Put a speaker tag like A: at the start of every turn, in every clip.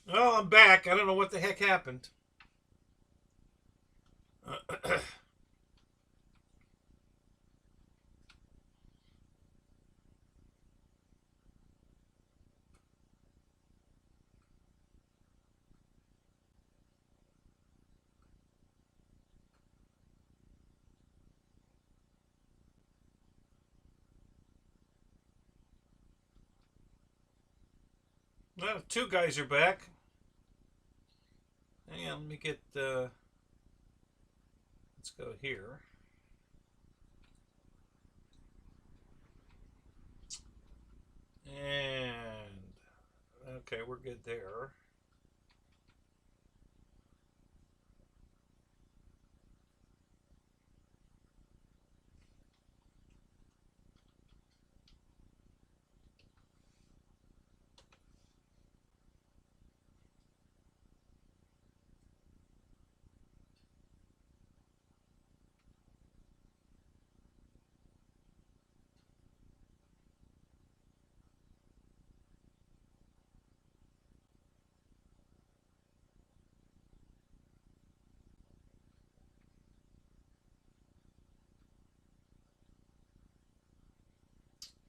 A: Well, I'm back. I don't know what the heck happened. Well, two guys are back. Hang on, let me get. Let's go here. And okay, we're good there.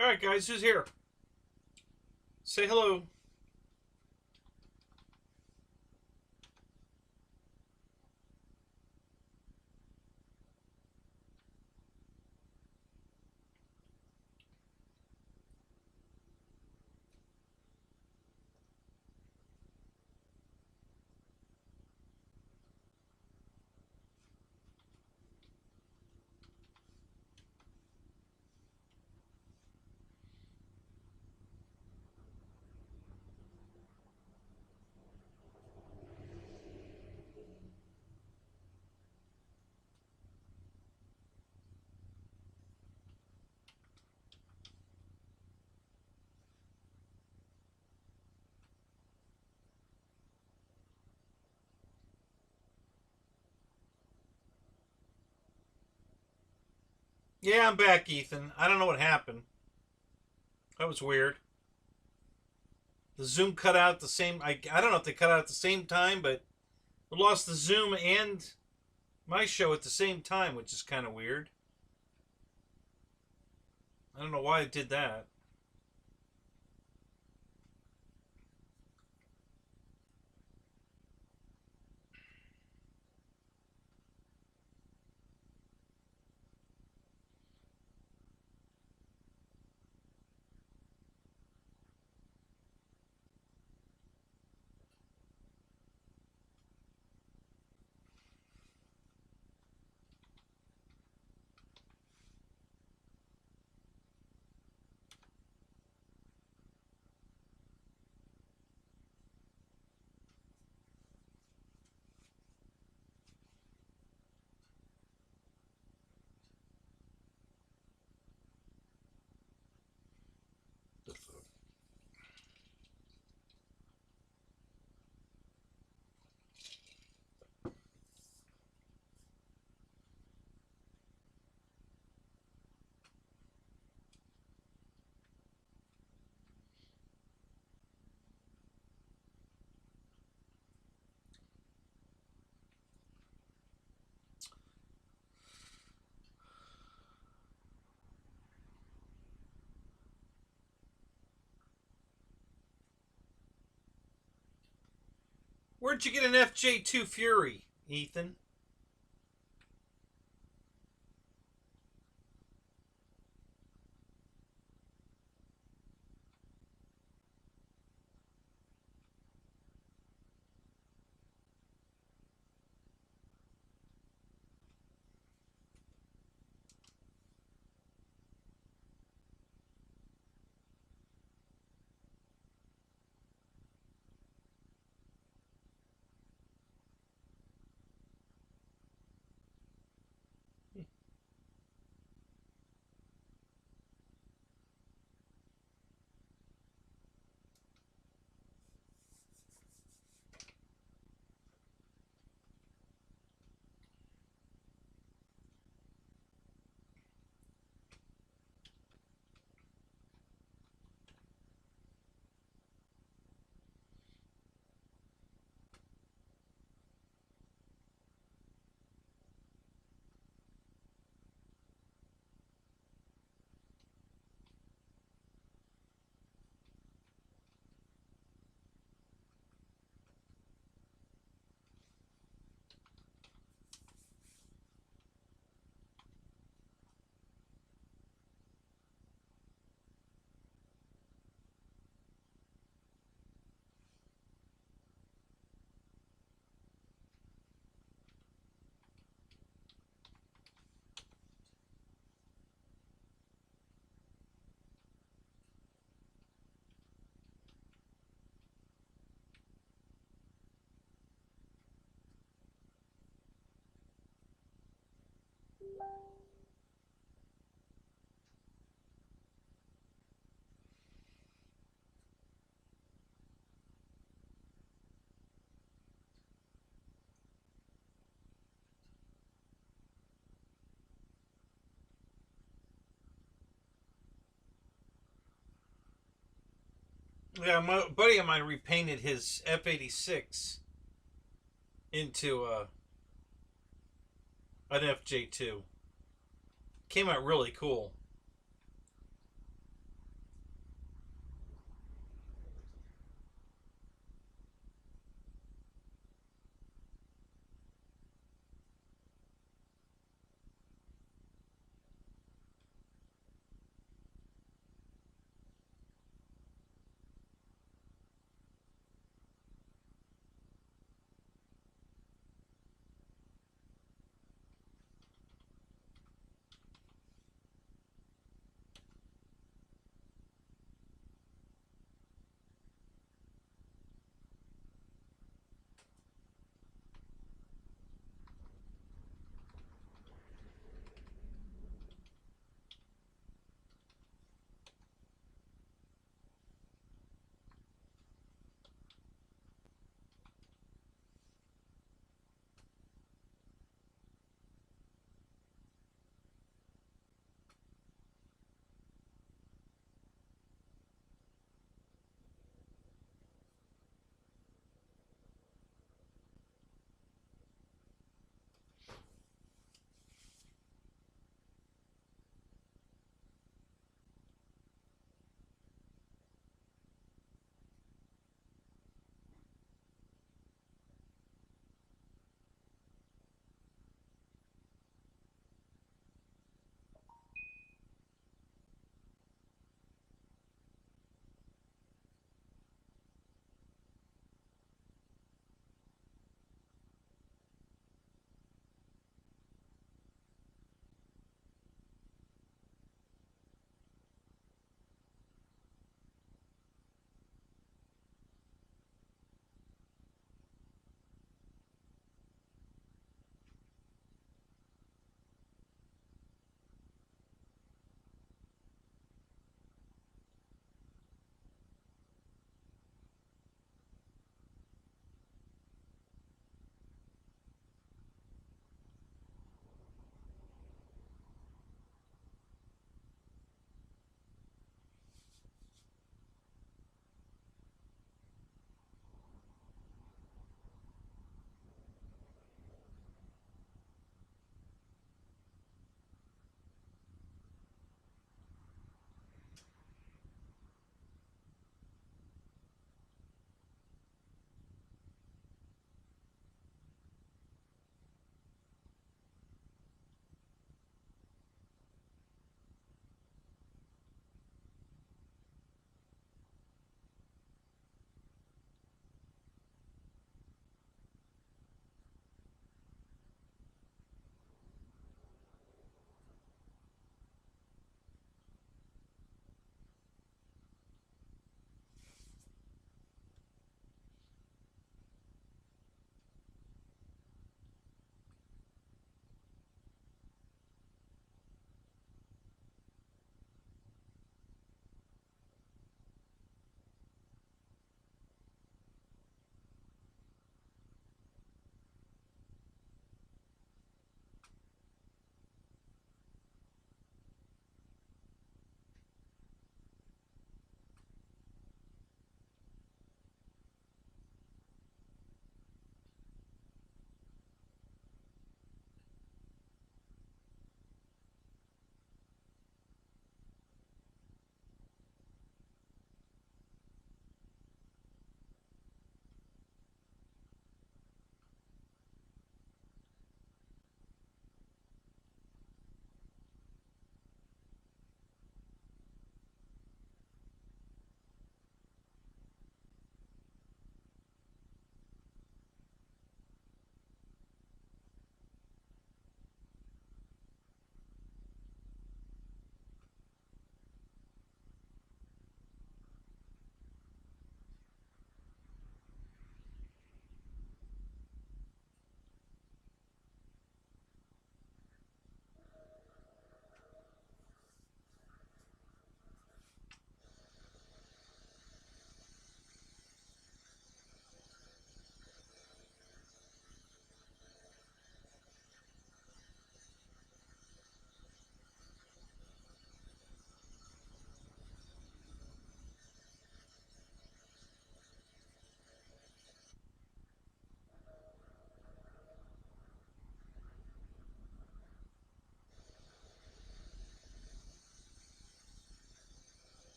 A: All right, guys, who's here? Say hello. Yeah, I'm back, Ethan. I don't know what happened. That was weird. The Zoom cut out at the same. I don't know if they cut out at the same time, but we lost the Zoom and my show at the same time, which is kind of weird. I don't know why it did that. Where'd you get an FJ2 Fury, Ethan? Yeah, my buddy of mine repainted his F-86 into an FJ2. Came out really cool.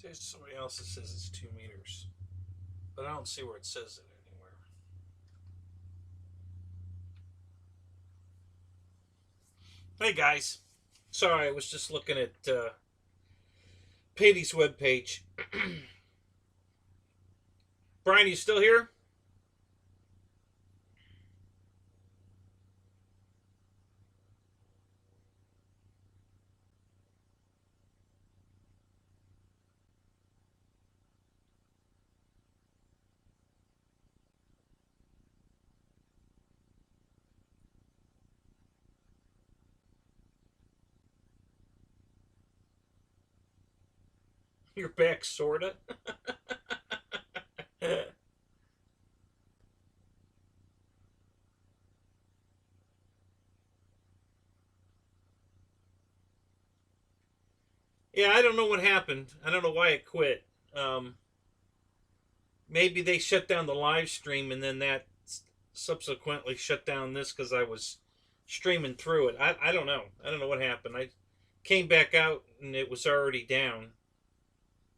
A: There's somebody else that says it's 2 meters, but I don't see where it says it anywhere. Hey guys, sorry, I was just looking at Patty's webpage. Brian, you still here? You're back, sorta. Yeah, I don't know what happened. I don't know why it quit. Um, Maybe they shut down the live stream and then that subsequently shut down this because I was streaming through it. I don't know. I don't know what happened. I came back out and it was already down.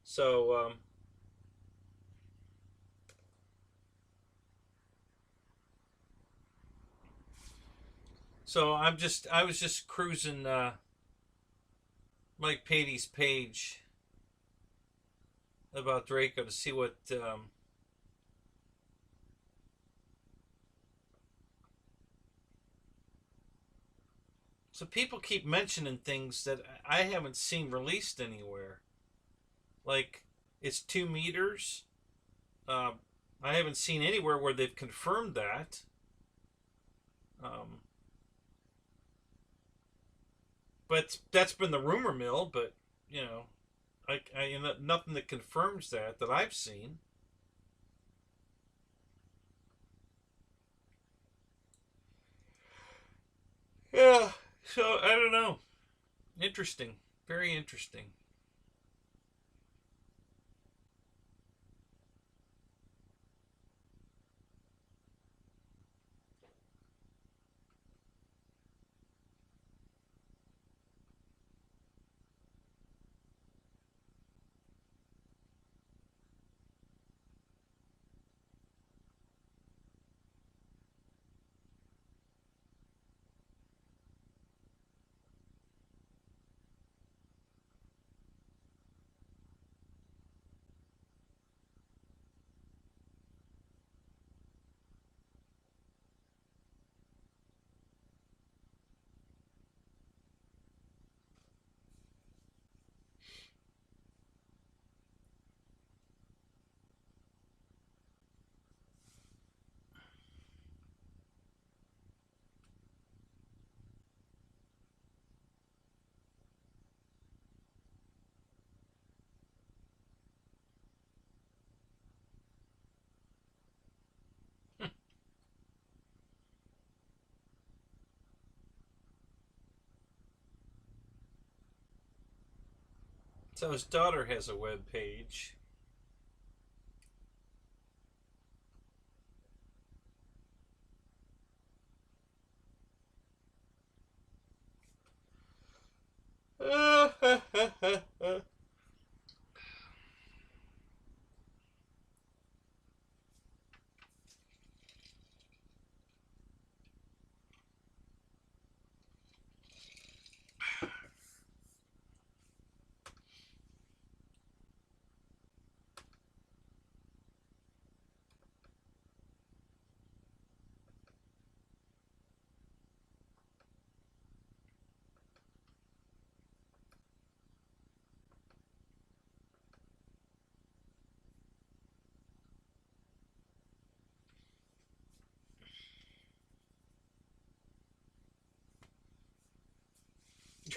A: So I was just cruising Mike Patey's page about Draco to see what so people keep mentioning things that I haven't seen released anywhere. Like it's 2 meters. Um, I haven't seen anywhere where they've confirmed that. Um, but that's been the rumor mill. But you know, nothing that confirms that I've seen. Yeah. So I don't know. Interesting. Very interesting. So his daughter has a web page.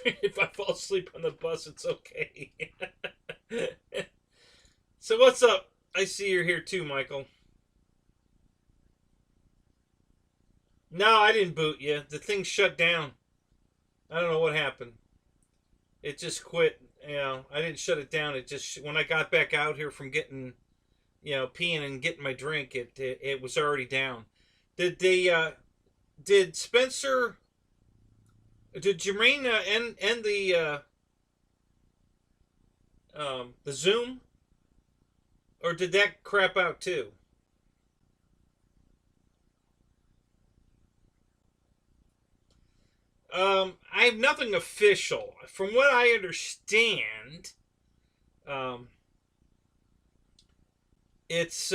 A: If I fall asleep on the bus, it's okay. So what's up? I see you're here too, Michael. No, I didn't boot you. The thing shut down. I don't know what happened. It just quit. You know, I didn't shut it down. It just when I got back out here from getting, peeing and getting my drink, it was already down. Did they? Did Spencer? Did Jermaine end the The zoom, or did that crap out too? I have nothing official. From what I understand, um, it's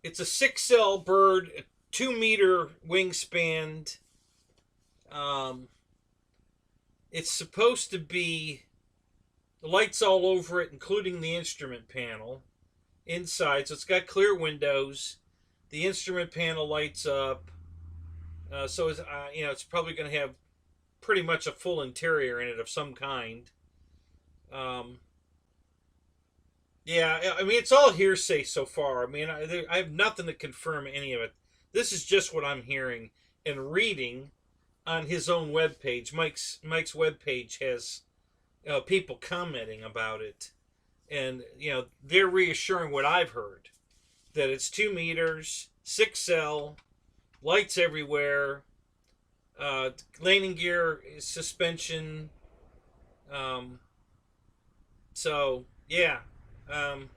A: it's a 6 cell bird, a 2 meter wingspan. Um, it's supposed to be the lights all over it, including the instrument panel inside. So it's got clear windows. The instrument panel lights up. So it's it's probably going to have pretty much a full interior in it of some kind. Um, yeah, I mean it's all hearsay so far. I mean I have nothing to confirm any of it. This is just what I'm hearing and reading on his own webpage. Mike's webpage has people commenting about it, and they're reassuring what I've heard, that it's 2 meters, 6 cell, lights everywhere, landing gear suspension. Um, so yeah, um,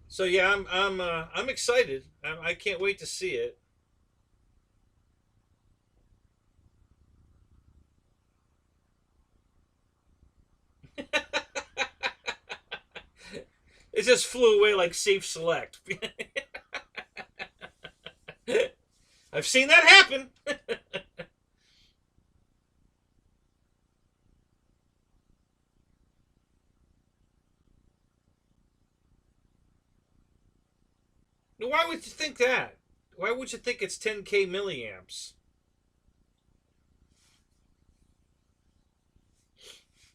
A: so yeah, I'm excited. I can't wait to see it. It just flew away like Safe Select. I've seen that happen. Why would you think that? Why would you think it's 10K milliamps?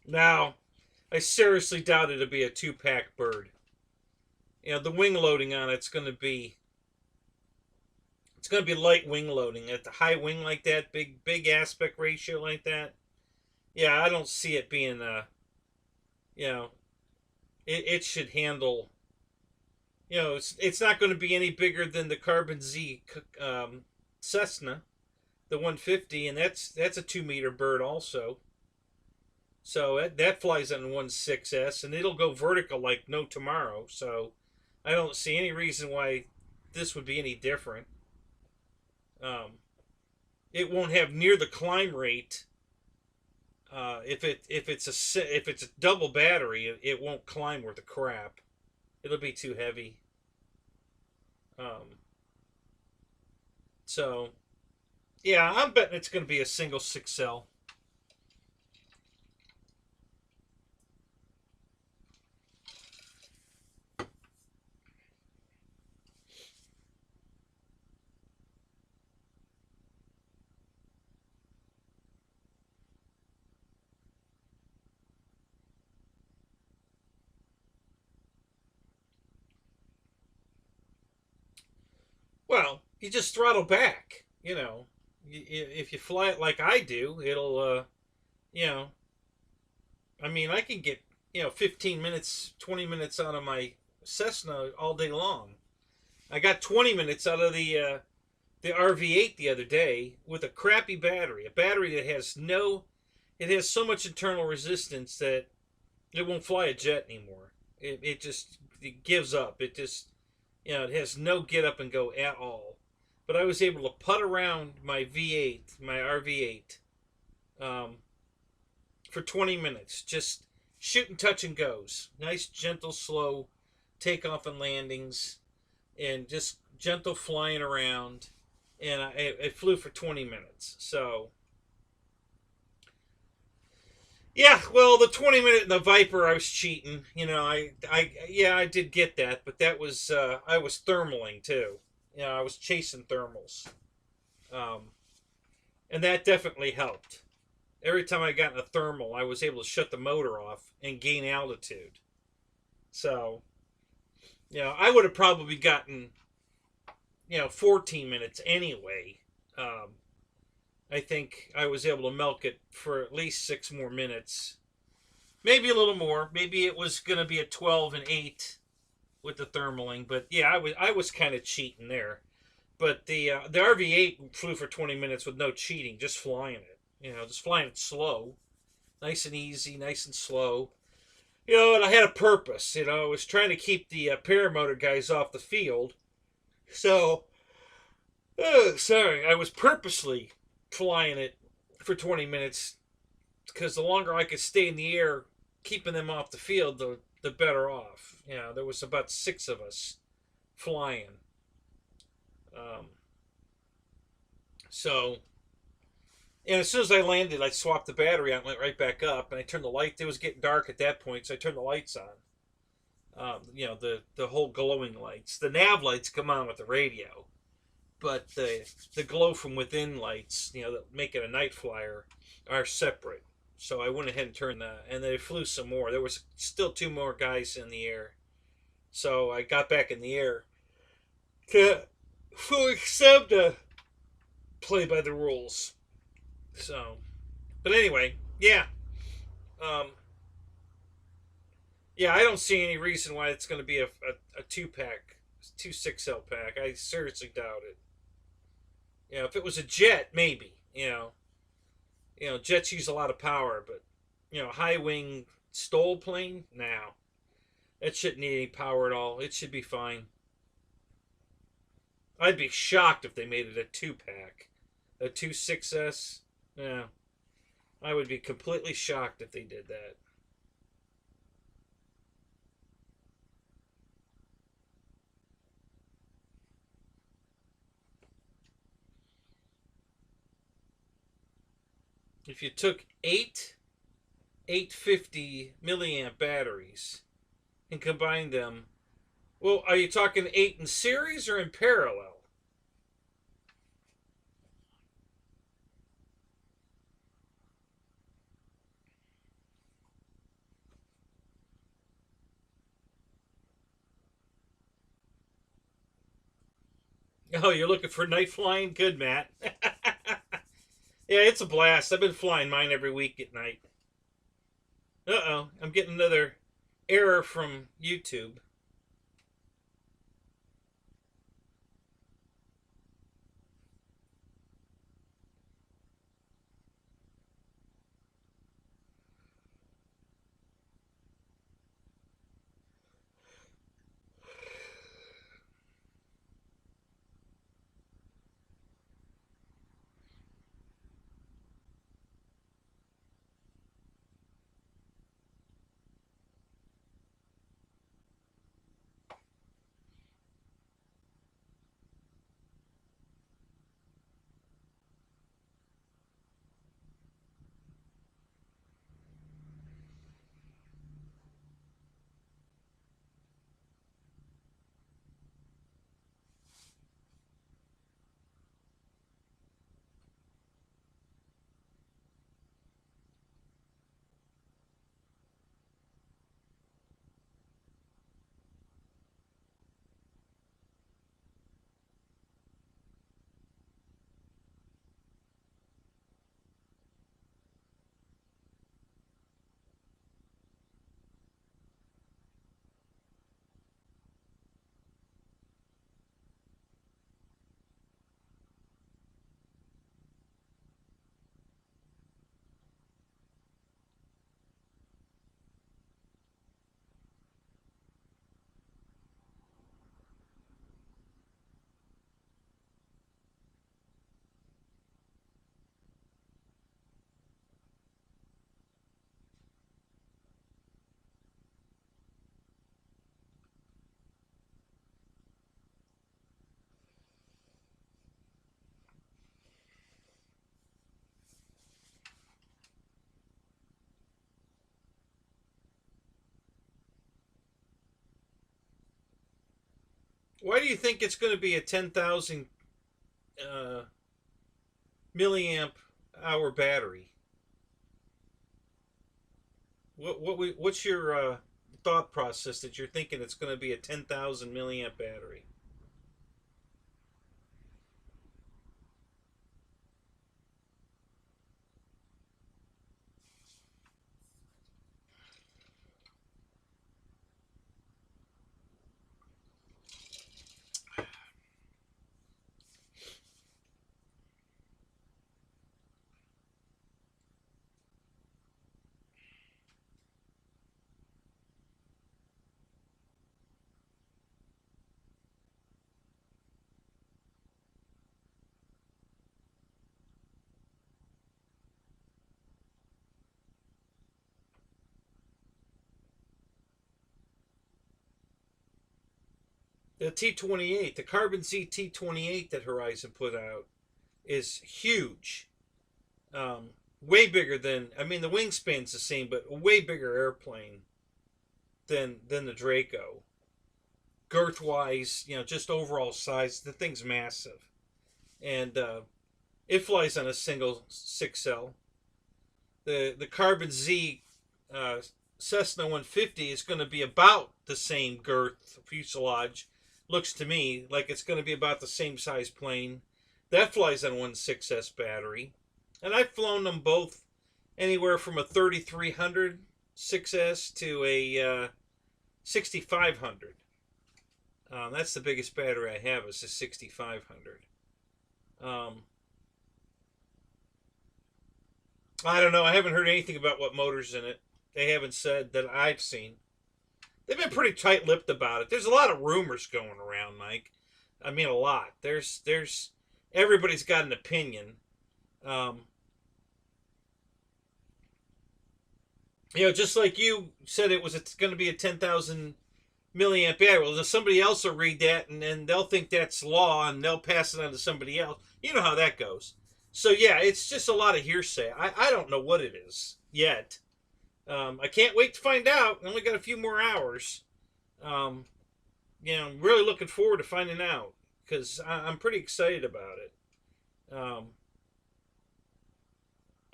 A: Now, I seriously doubt it'll be a two-pack bird. The wing loading on it's gonna be light wing loading. At the high wing like that, big aspect ratio like that. Yeah, I don't see it being you know, it should handle. It's not going to be any bigger than the Carbon Z Cessna, the 150, and that's a 2 meter bird also. So that flies on 1.6S, and it'll go vertical like no tomorrow. So I don't see any reason why this would be any different. Um, it won't have near the climb rate. If it's a double battery, it won't climb worth a crap. It'll be too heavy. Um, so yeah, I'm betting it's going to be a single 6 cell. Well, you just throttle back. If you fly it like I do, it'll you know, I mean, I can get 15 minutes, 20 minutes out of my Cessna all day long. I got 20 minutes out of the RV8 the other day with a crappy battery, a battery that it has so much internal resistance that it won't fly a jet anymore. It gives up. It has no get up and go at all. But I was able to putt around my V8, my RV8, um, for 20 minutes, just shooting touch and goes. Nice, gentle, slow takeoff and landings, and just gentle flying around. And I flew for 20 minutes. So yeah, well, the 20 minute in the Viper, I was cheating. Yeah, I did get that, but that was I was thermaling too. I was chasing thermals, um, and that definitely helped. Every time I got in a thermal, I was able to shut the motor off and gain altitude. So, I would have probably gotten 14 minutes anyway. Um, I think I was able to milk it for at least 6 more minutes, maybe a little more. Maybe it was going to be a 12 and 8 with the thermaling, but yeah, I was kind of cheating there. But the RV8 flew for 20 minutes with no cheating, just flying it. Just flying it slow. nice and easy, nice and slow. You know, and I had a purpose. You know, I was trying to keep the paramotor guys off the field. So, sorry, I was purposely flying it for 20 minutes because the longer I could stay in the air, keeping them off the field, the better off. You know, there was about 6 of us flying. Um, so, and as soon as I landed, I swapped the battery out and went right back up. And I turned the light. It was getting dark at that point, so I turned the lights on. You know, the whole glowing lights. The nav lights come on with the radio, but the glow from within lights, you know, that make it a night flyer, are separate. So I went ahead and turned that, and they flew some more. There was still 2 more guys in the air. So I got back in the air to fully accept to play by the rules. So, but anyway, yeah. Um, yeah, I don't see any reason why it's going to be a 2-pack, 2 6L pack. I seriously doubt it. You know, if it was a jet, maybe. Jets use a lot of power, but high wing STOL plane, now it shouldn't need any power at all. It should be fine. I'd be shocked if they made it a 2-pack, a 2 6S. Yeah, I would be completely shocked if they did that. If you took 850 milliamp batteries and combined them, well, are you talking 8 in series or in parallel? Oh, you're looking for night flying? Good, Matt. Yeah, it's a blast. I've been flying mine every week at night. Uh-oh, I'm getting another error from YouTube. Why do you think it's going to be a 10,000 uh, milliamp hour battery? What's your thought process that you're thinking it's going to be a 10,000 milliamp battery? The T28, the Carbon Z T28 that Horizon put out is huge. Way bigger than, I mean, the wingspan's the same, but a way bigger airplane than the Draco. Girth wise, you know, just overall size, the thing's massive. And it flies on a single 6L. The Carbon Z Cessna 150 is going to be about the same girth fuselage. Looks to me like it's going to be about the same size plane. That flies on one 6S battery. And I've flown them both anywhere from a 3300 6S to a 6500. That's the biggest battery I have, is a 6500. I don't know. I haven't heard anything about what motor's in it. They haven't said that I've seen. They've been pretty tight-lipped about it. There's a lot of rumors going around, Mike. I mean, a lot. There's everybody's got an opinion. You know, just like you said, it's going to be a 10,000 milliamp battery. Well, somebody else will read that, and then they'll think that's law, and they'll pass it on to somebody else. You know how that goes. So, yeah, it's just a lot of hearsay. I don't know what it is yet. I can't wait to find out. I only got a few more hours. You know, I'm really looking forward to finding out, because I'm pretty excited about it.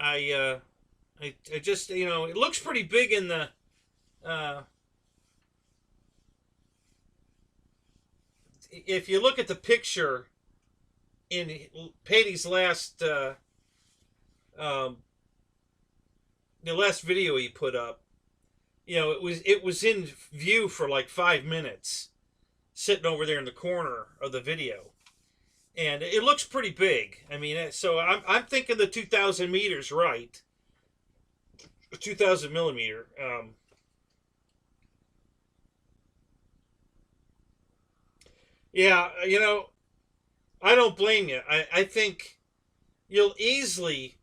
A: I just, you know, it looks pretty big in the, if you look at the picture in Patey's last, the last video he put up, you know, it was in view for like 5 minutes, sitting over there in the corner of the video. And it looks pretty big. I mean, so I'm thinking the 2,000 meters right. 2,000 millimeter. Yeah, you know, I don't blame you. I think you'll easily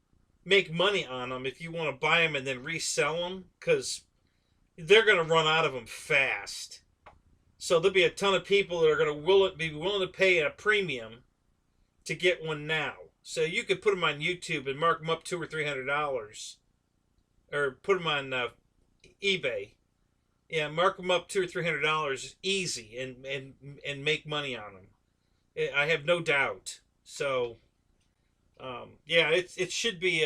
A: make money on them if you want to buy them and then resell them, because they're going to run out of them fast. So there'll be a ton of people that are going to be willing to pay a premium to get one now. So you could put them on YouTube and mark them up $200 or $300, or put them on eBay. Yeah, mark them up $200 or $300 easy, and make money on them. I have no doubt. So, yeah, it should be.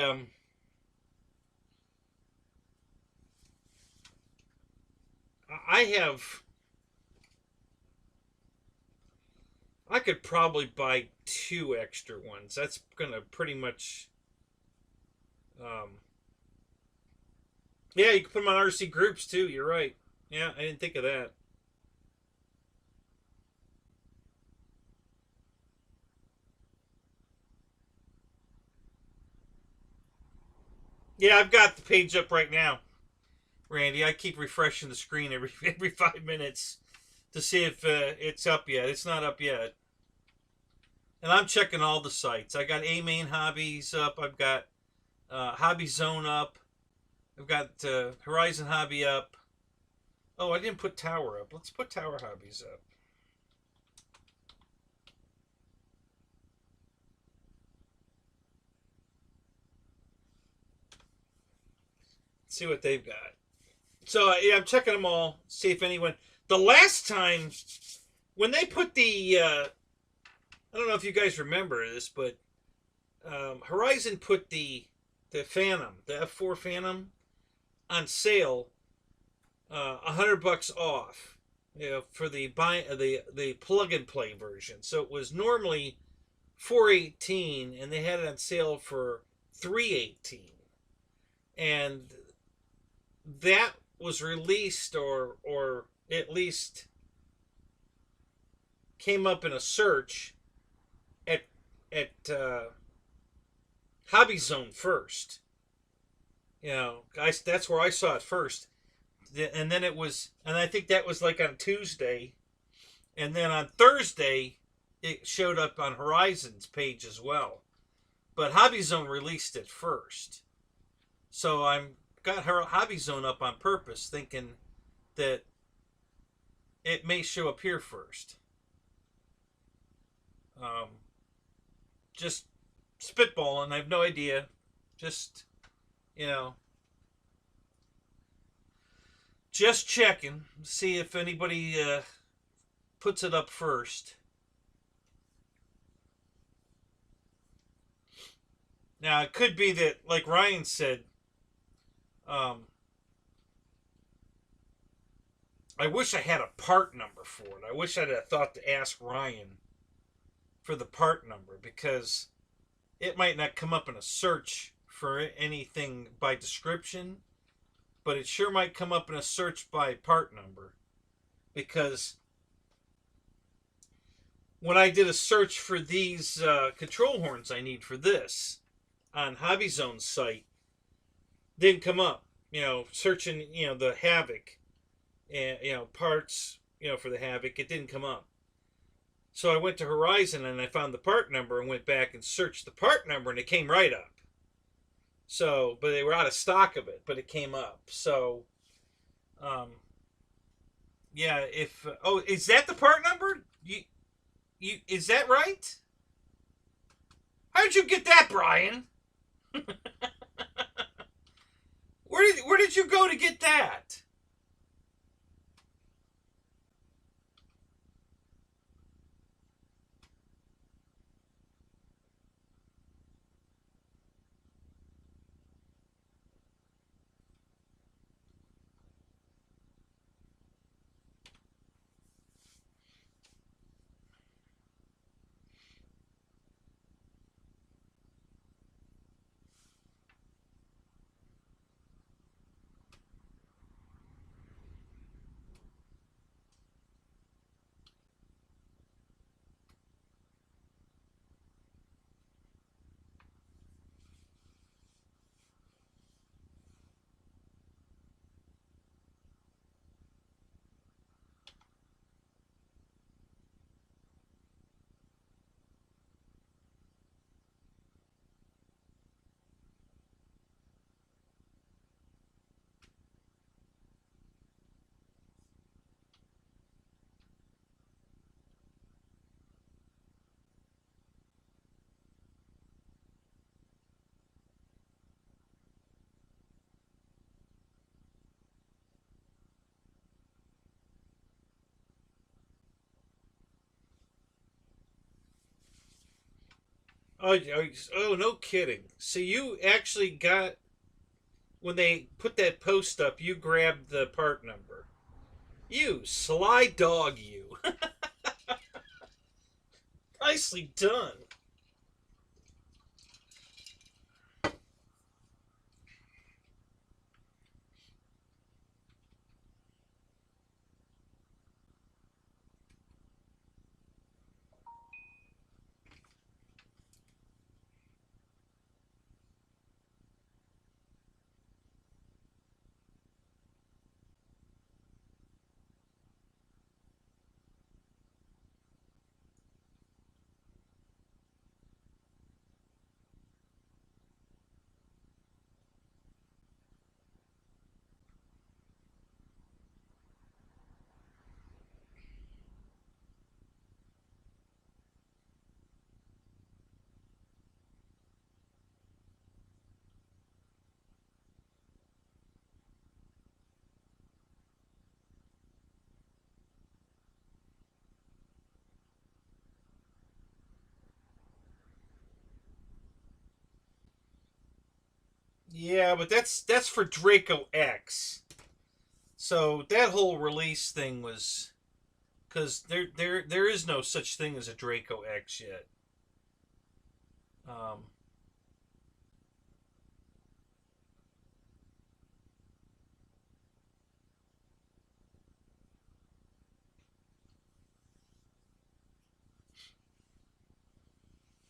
A: I could probably buy 2 extra ones. That's gonna pretty much. Yeah, you can put them on RC groups too. You're right. Yeah, I didn't think of that. Yeah, I've got the page up right now, Randy. I keep refreshing the screen every 5 minutes to see if it's up yet. It's not up yet. And I'm checking all the sites. I got A Main Hobbies up. I've got Hobby Zone up. I've got Horizon Hobby up. Oh, I didn't put Tower up. Let's put Tower Hobbies up. Let's see what they've got. So, yeah, I'm checking them all. See if anyone... The last time, when they put the... I don't know if you guys remember this, but Horizon put the Phantom, the F4 Phantom, on sale, $100 off, you know, for the plug and play version. So it was normally $418, and they had it on sale for $318, and that was released, or at least came up in a search at Hobby Zone first. You know, that's where I saw it first. And then it was, and I think that was like on Tuesday. And then on Thursday, it showed up on Horizon's page as well. But Hobby Zone released it first. So I'm got Hobby Zone up on purpose, thinking that it may show up here first. Um, just spitballing. I have no idea. Just, you know, just checking. See if anybody puts it up first. Now, it could be that, like Ryan said, um, I wish I had a part number for it. I wish I'd have thought to ask Ryan for the part number, because it might not come up in a search for anything by description, but it sure might come up in a search by part number. Because when I did a search for these control horns I need for this on Hobby Zone's site, didn't come up. Searching, the Havoc and, parts, for the Havoc, it didn't come up. So I went to Horizon and I found the part number and went back and searched the part number, and it came right up. So, but they were out of stock of it, but it came up. So, yeah, is that the part number? Is that right? How'd you get that, Brian? Where did you go to get that? Oh, no kidding. So you actually got, when they put that post up, you grabbed the part number. You sly dog, you. Nicely done. Yeah, but that's for Draco X. So that whole release thing was, because there is no such thing as a Draco X yet. Um,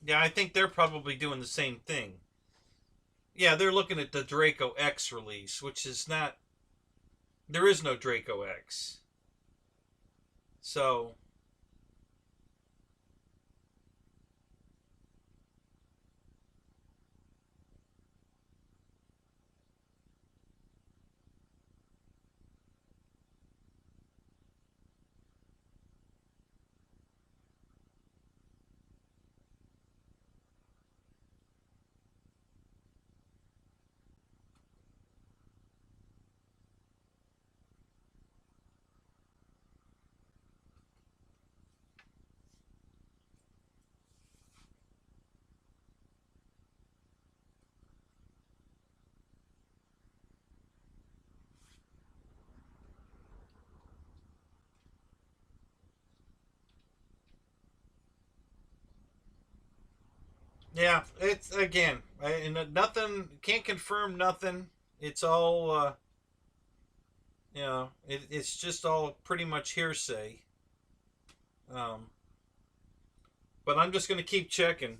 A: yeah, I think they're probably doing the same thing. Yeah, they're looking at the Draco X release, which is not. There is no Draco X. So, Yeah, it's again, nothing, can't confirm nothing. It's all, it's just all pretty much hearsay. Um, but I'm just going to keep checking.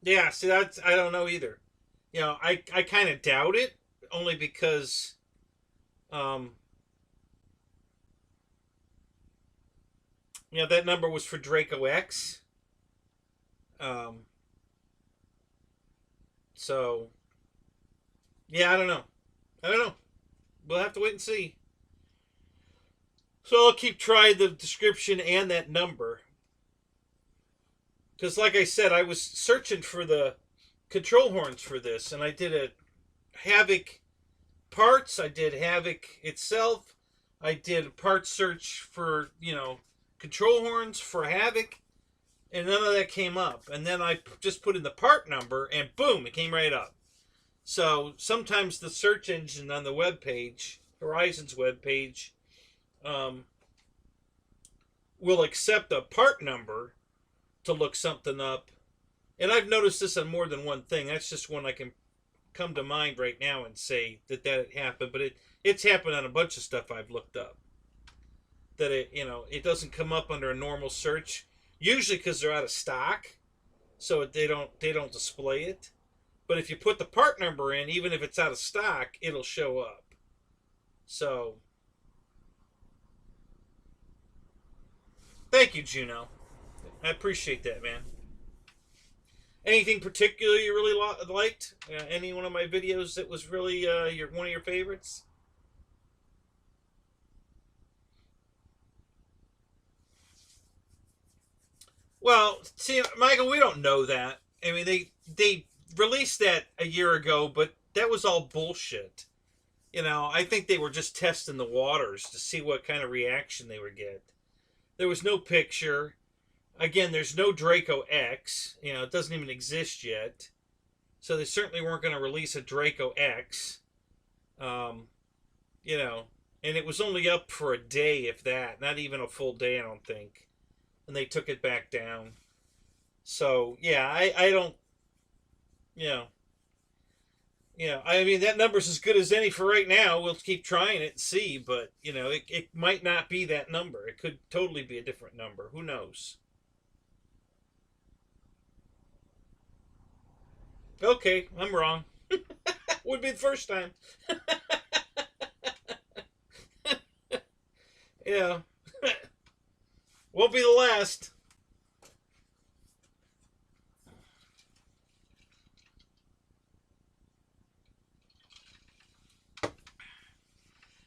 A: Yeah, see, that's, I don't know either. I kind of doubt it, only because, um, that number was for Draco X. Um, so, yeah, I don't know. I don't know. We'll have to wait and see. So I'll keep trying the description and that number. Because, like I said, I was searching for the control horns for this, and I did a Havoc parts, I did Havoc itself, I did a parts search for, control horns for Havoc, and none of that came up. And then I just put in the part number, and boom, it came right up. So sometimes the search engine on the web page, Horizon's web page, um, will accept a part number to look something up. And I've noticed this on more than one thing. That's just one I can come to mind right now and say that happened. But it's happened on a bunch of stuff I've looked up. That it doesn't come up under a normal search. Usually because they're out of stock, so they don't display it. But if you put the part number in, even if it's out of stock, it'll show up. So thank you, Juno. I appreciate that, man. Anything particular you really liked? Any one of my videos that was really one of your favorites? Well, see, Michael, we don't know that. I mean, they released that a year ago, but that was all bullshit. I think they were just testing the waters to see what kind of reaction they would get. There was no picture. Again, there's no Draco X. It doesn't even exist yet. So they certainly weren't going to release a Draco X. Um, you know, and it was only up for a day, if that, not even a full day, I don't think. And they took it back down. So yeah, I don't, you know, I mean that number's as good as any for right now. We'll keep trying it and see, but it might not be that number. It could totally be a different number. Who knows? Okay, I'm wrong. Would be the first time. Yeah, won't be the last.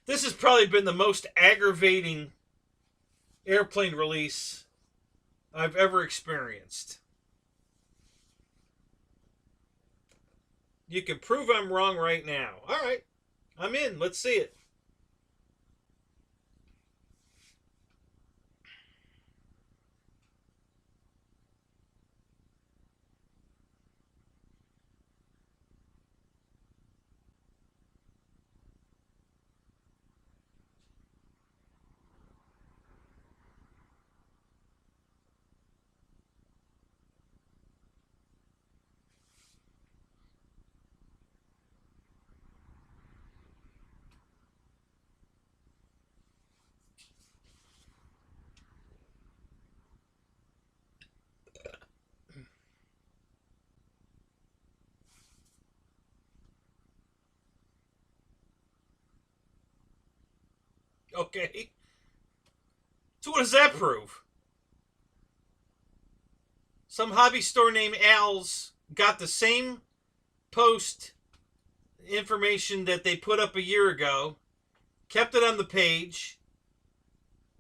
A: This has probably been the most aggravating airplane release I've ever experienced. You can prove I'm wrong right now. All right, I'm in. Let's see it. Okay. So what does that prove? Some hobby store named Al's got the same post information that they put up a year ago, kept it on the page,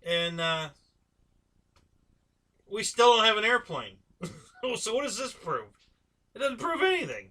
A: and we still don't have an airplane. So what does this prove? It doesn't prove anything.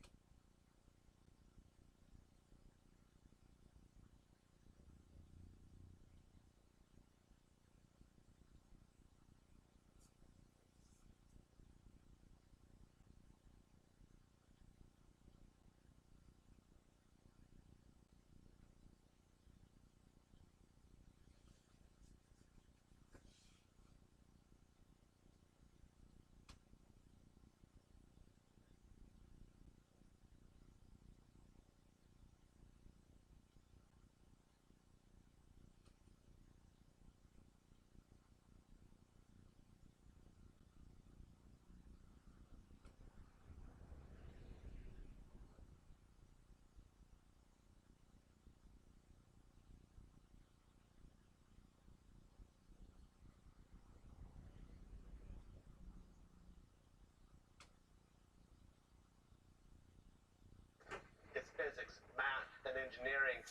B: engineering.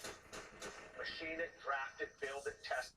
B: Machine it, draft it, build it, test.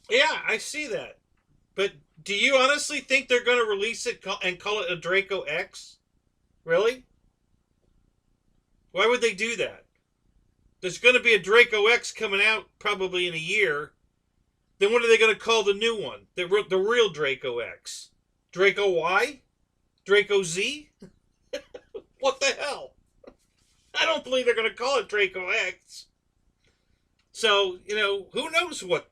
A: Yeah, I see that. But do you honestly think they're going to release it and call it a Draco X? Really? Why would they do that? There's going to be a Draco X coming out probably in a year. Then what are they going to call the new one? The real Draco X? Draco Y? Draco Z? What the hell? I don't believe they're going to call it Draco X. So, who knows what,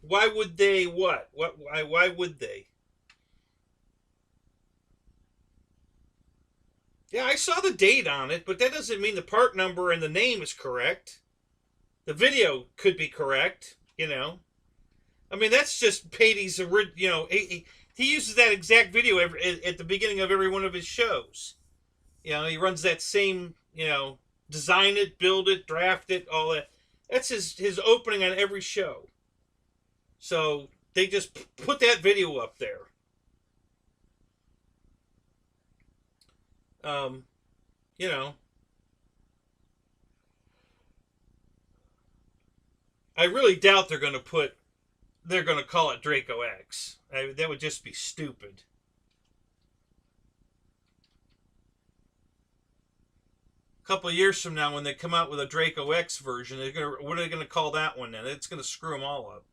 A: Why would they what? Why would they? Yeah, I saw the date on it, but that doesn't mean the part number and the name is correct. The video could be correct, I mean, that's just Patey's original, he uses that exact video at the beginning of every one of his shows. He runs that same, design it, build it, draft it, all that. That's his opening on every show. So they just put that video up there. Um, you know, I really doubt they're going to call it Draco X. That would just be stupid. A couple of years from now, when they come out with a Draco X version, what are they going to call that one then? It's going to screw them all up.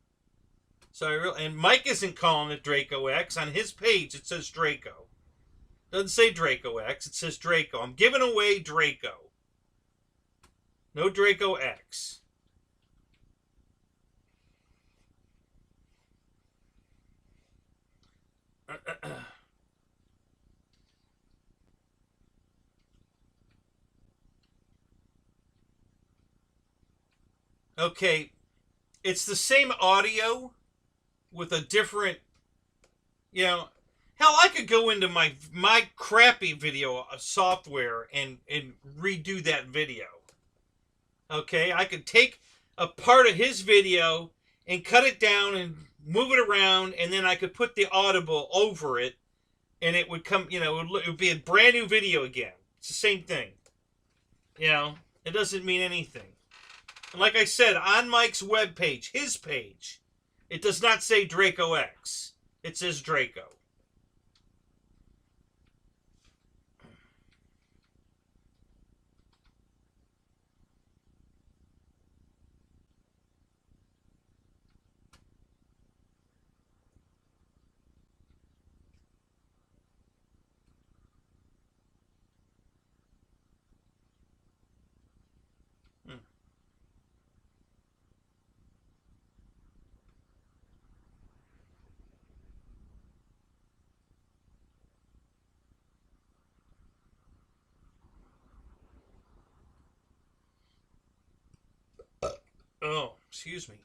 A: So and Mike isn't calling it Draco X. On his page, it says Draco. Doesn't say Draco X. It says Draco. I'm giving away Draco. No Draco X. Okay, it's the same audio with a different, hell, I could go into my crappy video software and redo that video. Okay, I could take a part of his video and cut it down and move it around, and then I could put the audible over it, and it would come, it would be a brand new video again. It's the same thing. It doesn't mean anything. And like I said, on Mike's webpage, his page, it does not say Draco X. It says Draco. Oh, excuse me.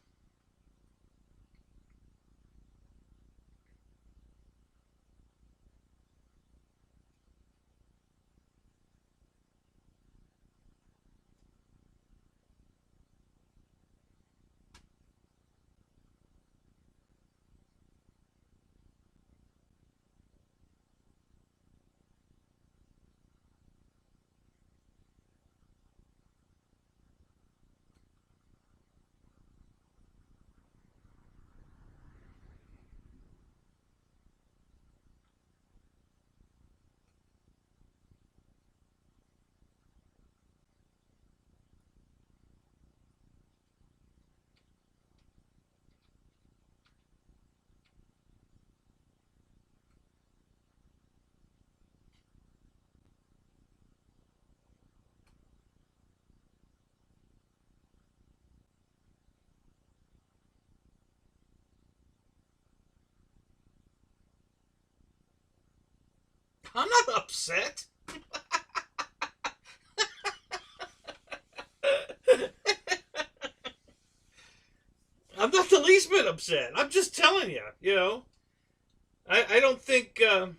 A: I'm not upset. I'm not the least bit upset. I'm just telling you, you know. I don't think. All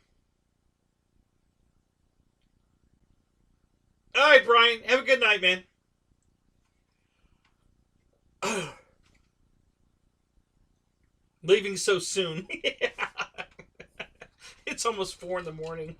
A: right, Brian. Have a good night, man. Leaving so soon. Yeah. It's almost 4 in the morning.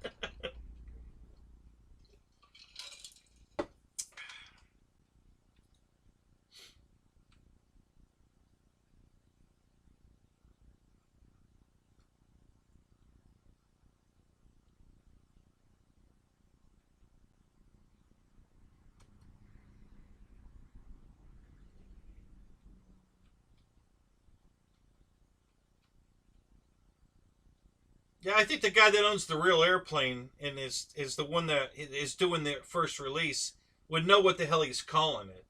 A: Yeah, I think the guy that owns the real airplane and is the one that is doing the first release would know what the hell he's calling it.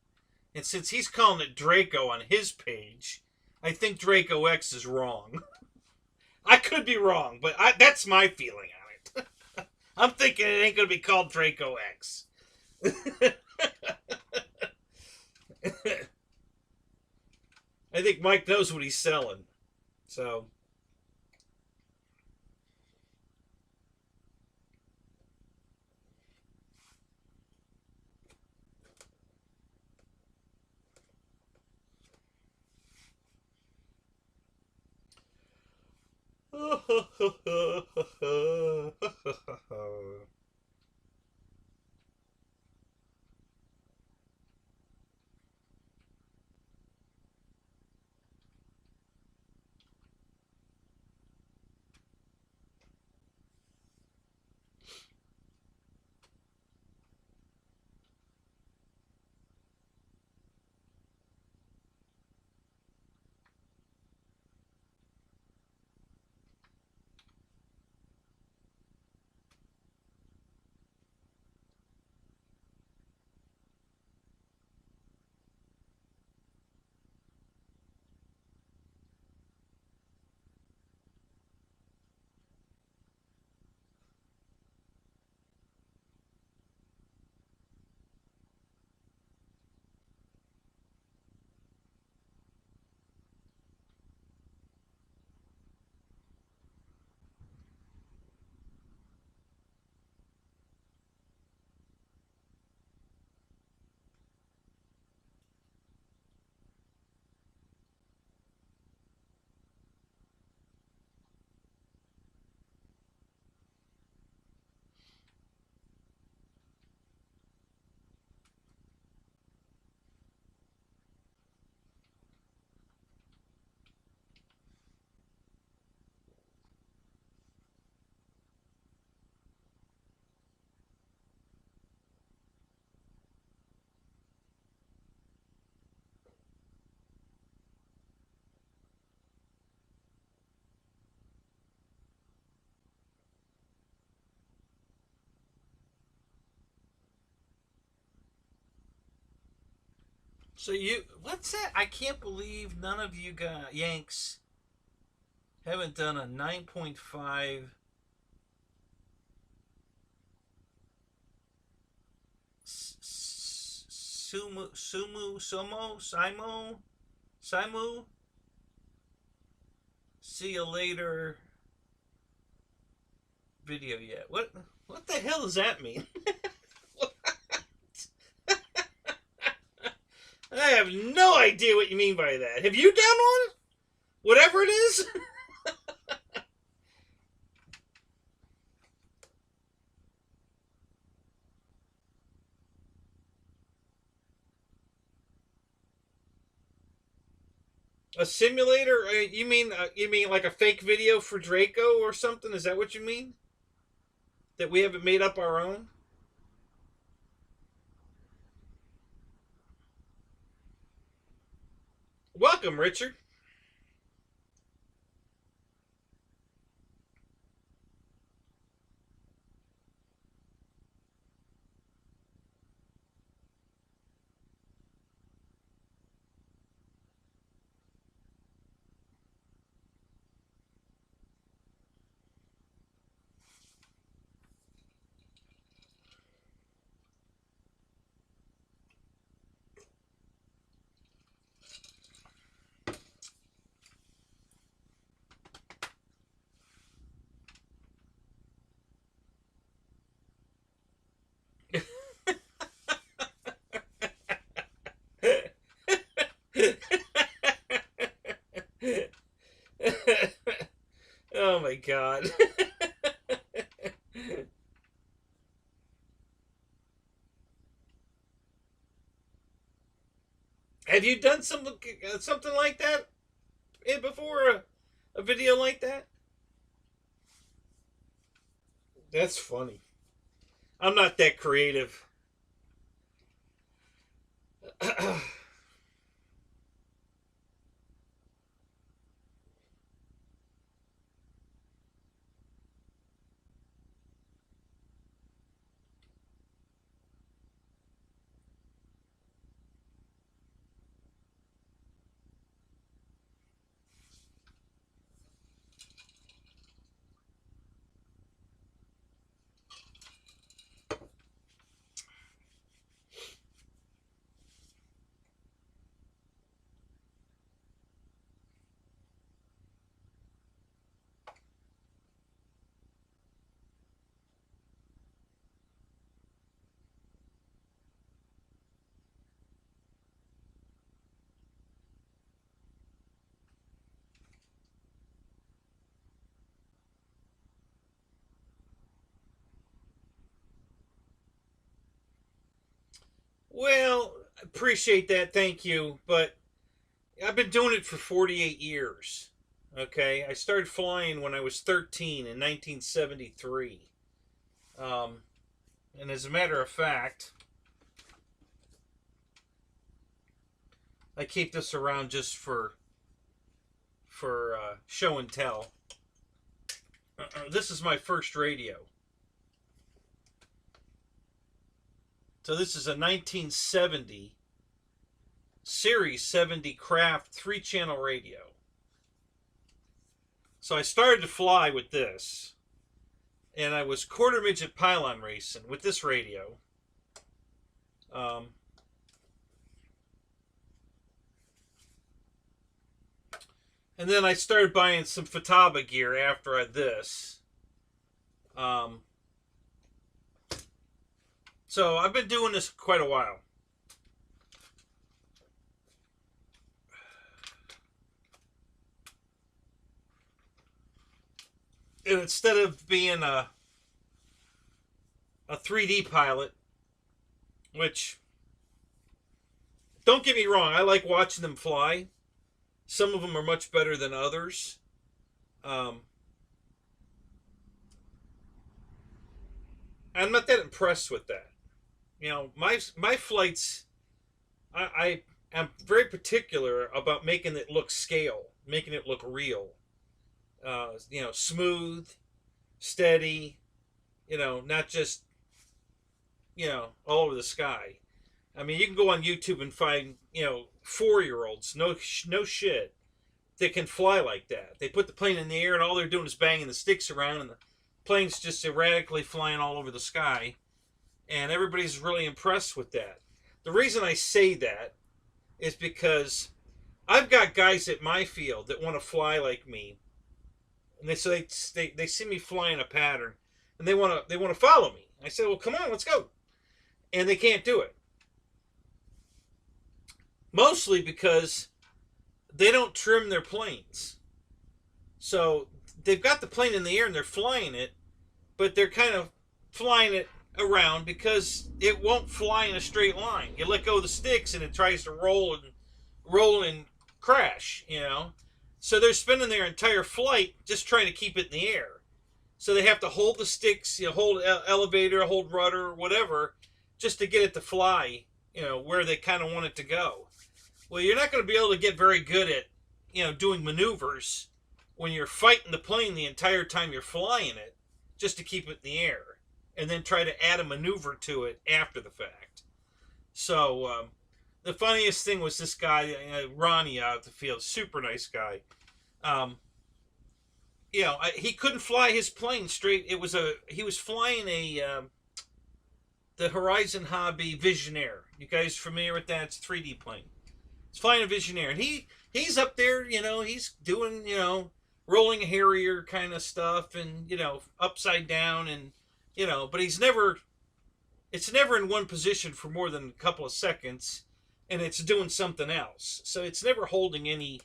A: And since he's calling it Draco on his page, I think Draco X is wrong. I could be wrong, but that's my feeling on it. I'm thinking it ain't going to be called Draco X. I think Mike knows what he's selling. So. So what's that? I can't believe none of you Yanks haven't done a 9.5 Simu. See you later video yet. What the hell does that mean? I have no idea what you mean by that. Have you done one? Whatever it is? A simulator? You mean like a fake video for Draco or something? Is that what you mean? That we haven't made up our own? Welcome, Richard. God. Have you done something like that before? A video like that? That's funny. I'm not that creative. Well, appreciate that. Thank you. But I've been doing it for 48 years. Okay. I started flying when I was 13 in 1973. Um, and as a matter of fact, I keep this around just for show and tell. This is my first radio. So this is a 1970 Series 70 Craft 3-channel radio. So I started to fly with this, and I was quarter midget pylon racing with this radio. And then I started buying some Futaba gear after this. So I've been doing this quite a while. And instead of being a 3D pilot, which, don't get me wrong, I like watching them fly. Some of them are much better than others. I'm not that impressed with that. You know, my flights, I am very particular about making it look scale, making it look real. You know, smooth, steady, you know, not just, you know, all over the sky. I mean, you can go on YouTube and find, you know, 4-year-olds, no shit, that can fly like that. They put the plane in the air and all they're doing is banging the sticks around and the plane's just erratically flying all over the sky. And everybody's really impressed with that. The reason I say that is because I've got guys at my field that want to fly like me. And they see me flying a pattern and they want to follow me. I say, well, come on, let's go. And they can't do it. Mostly because they don't trim their planes. So they've got the plane in the air and they're flying it, but they're kind of flying it around because it won't fly in a straight line. You let go of the sticks and it tries to roll and crash, you know. So they're spending their entire flight just trying to keep it in the air. So they have to hold the sticks, you know, hold elevator, hold rudder, whatever, just to get it to fly, you know, where they kind of want it to go. Well, you're not going to be able to get very good at, you know, doing maneuvers when you're fighting the plane the entire time you're flying it just to keep it in the air and then try to add a maneuver to it after the fact. So the funniest thing was this guy, Ronnie, out at the field, super nice guy. You know, he couldn't fly his plane straight. He was flying the Horizon Hobby Visionaire. You guys familiar with that? It's a 3D plane. He's flying a Visionaire, and he's up there, you know, he's doing, you know, rolling a Harrier kind of stuff, and, you know, upside down, and, you know, but it's never in one position for more than a couple of seconds, and it's doing something else. So it's never holding any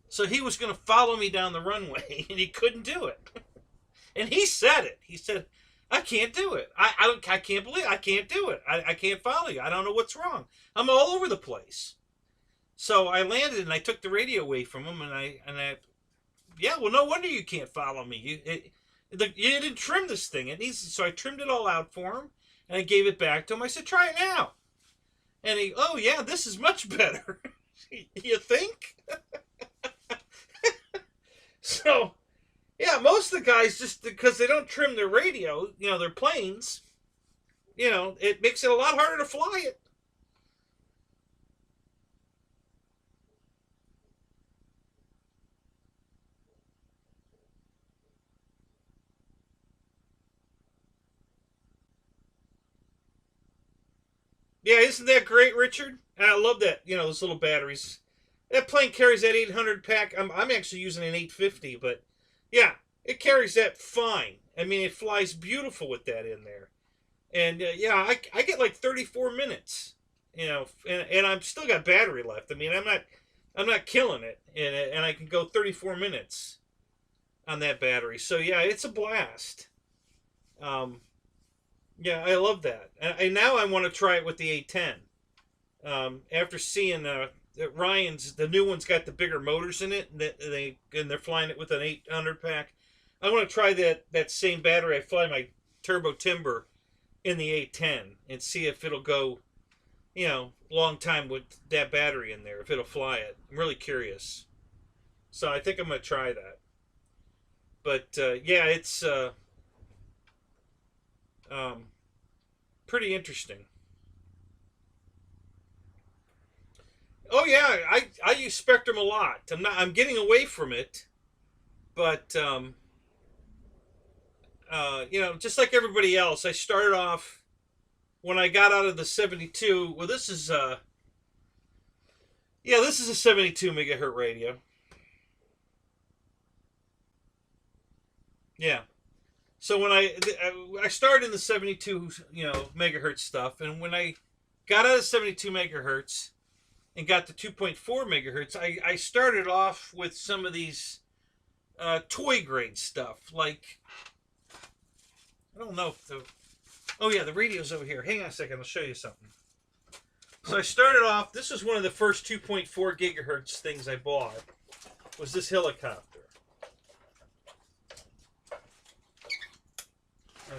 A: So he was going to follow me down the runway, and he couldn't do it. And he said it. He said, I can't do it. I can't believe it. I can't do it. I can't follow you. I don't know what's wrong. I'm all over the place. So I landed and I took the radio away from him, and I yeah, well, no wonder you can't follow me. You didn't trim this thing. It needs, so I trimmed it all out for him, and I gave it back to him. I said, try it now. And he, oh yeah, this is much better. You think? So, yeah, most of the guys, just because they don't trim their radio, their planes, it makes it a lot harder to fly it. Yeah, isn't that great, Richard? I love that, those little batteries. That plane carries that 800 pack. I'm actually using an 850, but yeah, it carries that fine. I mean, it flies beautiful with that in there. And yeah, I get like 34 minutes, and I'm still got battery left. I mean, I'm not killing it, and I can go 34 minutes on that battery. So yeah, it's a blast. Yeah, I love that. And now I want to try it with the A10. After seeing Ryan's, the new one's got the bigger motors in it, and they're flying it with an 800 pack. I want to try that same battery. I fly my Turbo Timber in the A10 and see if it'll go, long time with that battery in there, if it'll fly it. I'm really curious. So I think I'm going to try that. But yeah, it's pretty interesting. Oh yeah, I use Spectrum a lot. I'm getting away from it, but just like everybody else, I started off when I got out of the 72. Well, this is a 72 megahertz radio. Yeah. So when I started in the 72, megahertz stuff, and when I got out of 72 megahertz and got to 2.4 megahertz, I started off with some of these toy grade stuff, like, I don't know if oh yeah, the radio's over here. Hang on a second, I'll show you something. So I started off, this is one of the first 2.4 gigahertz things I bought, was this helicopter.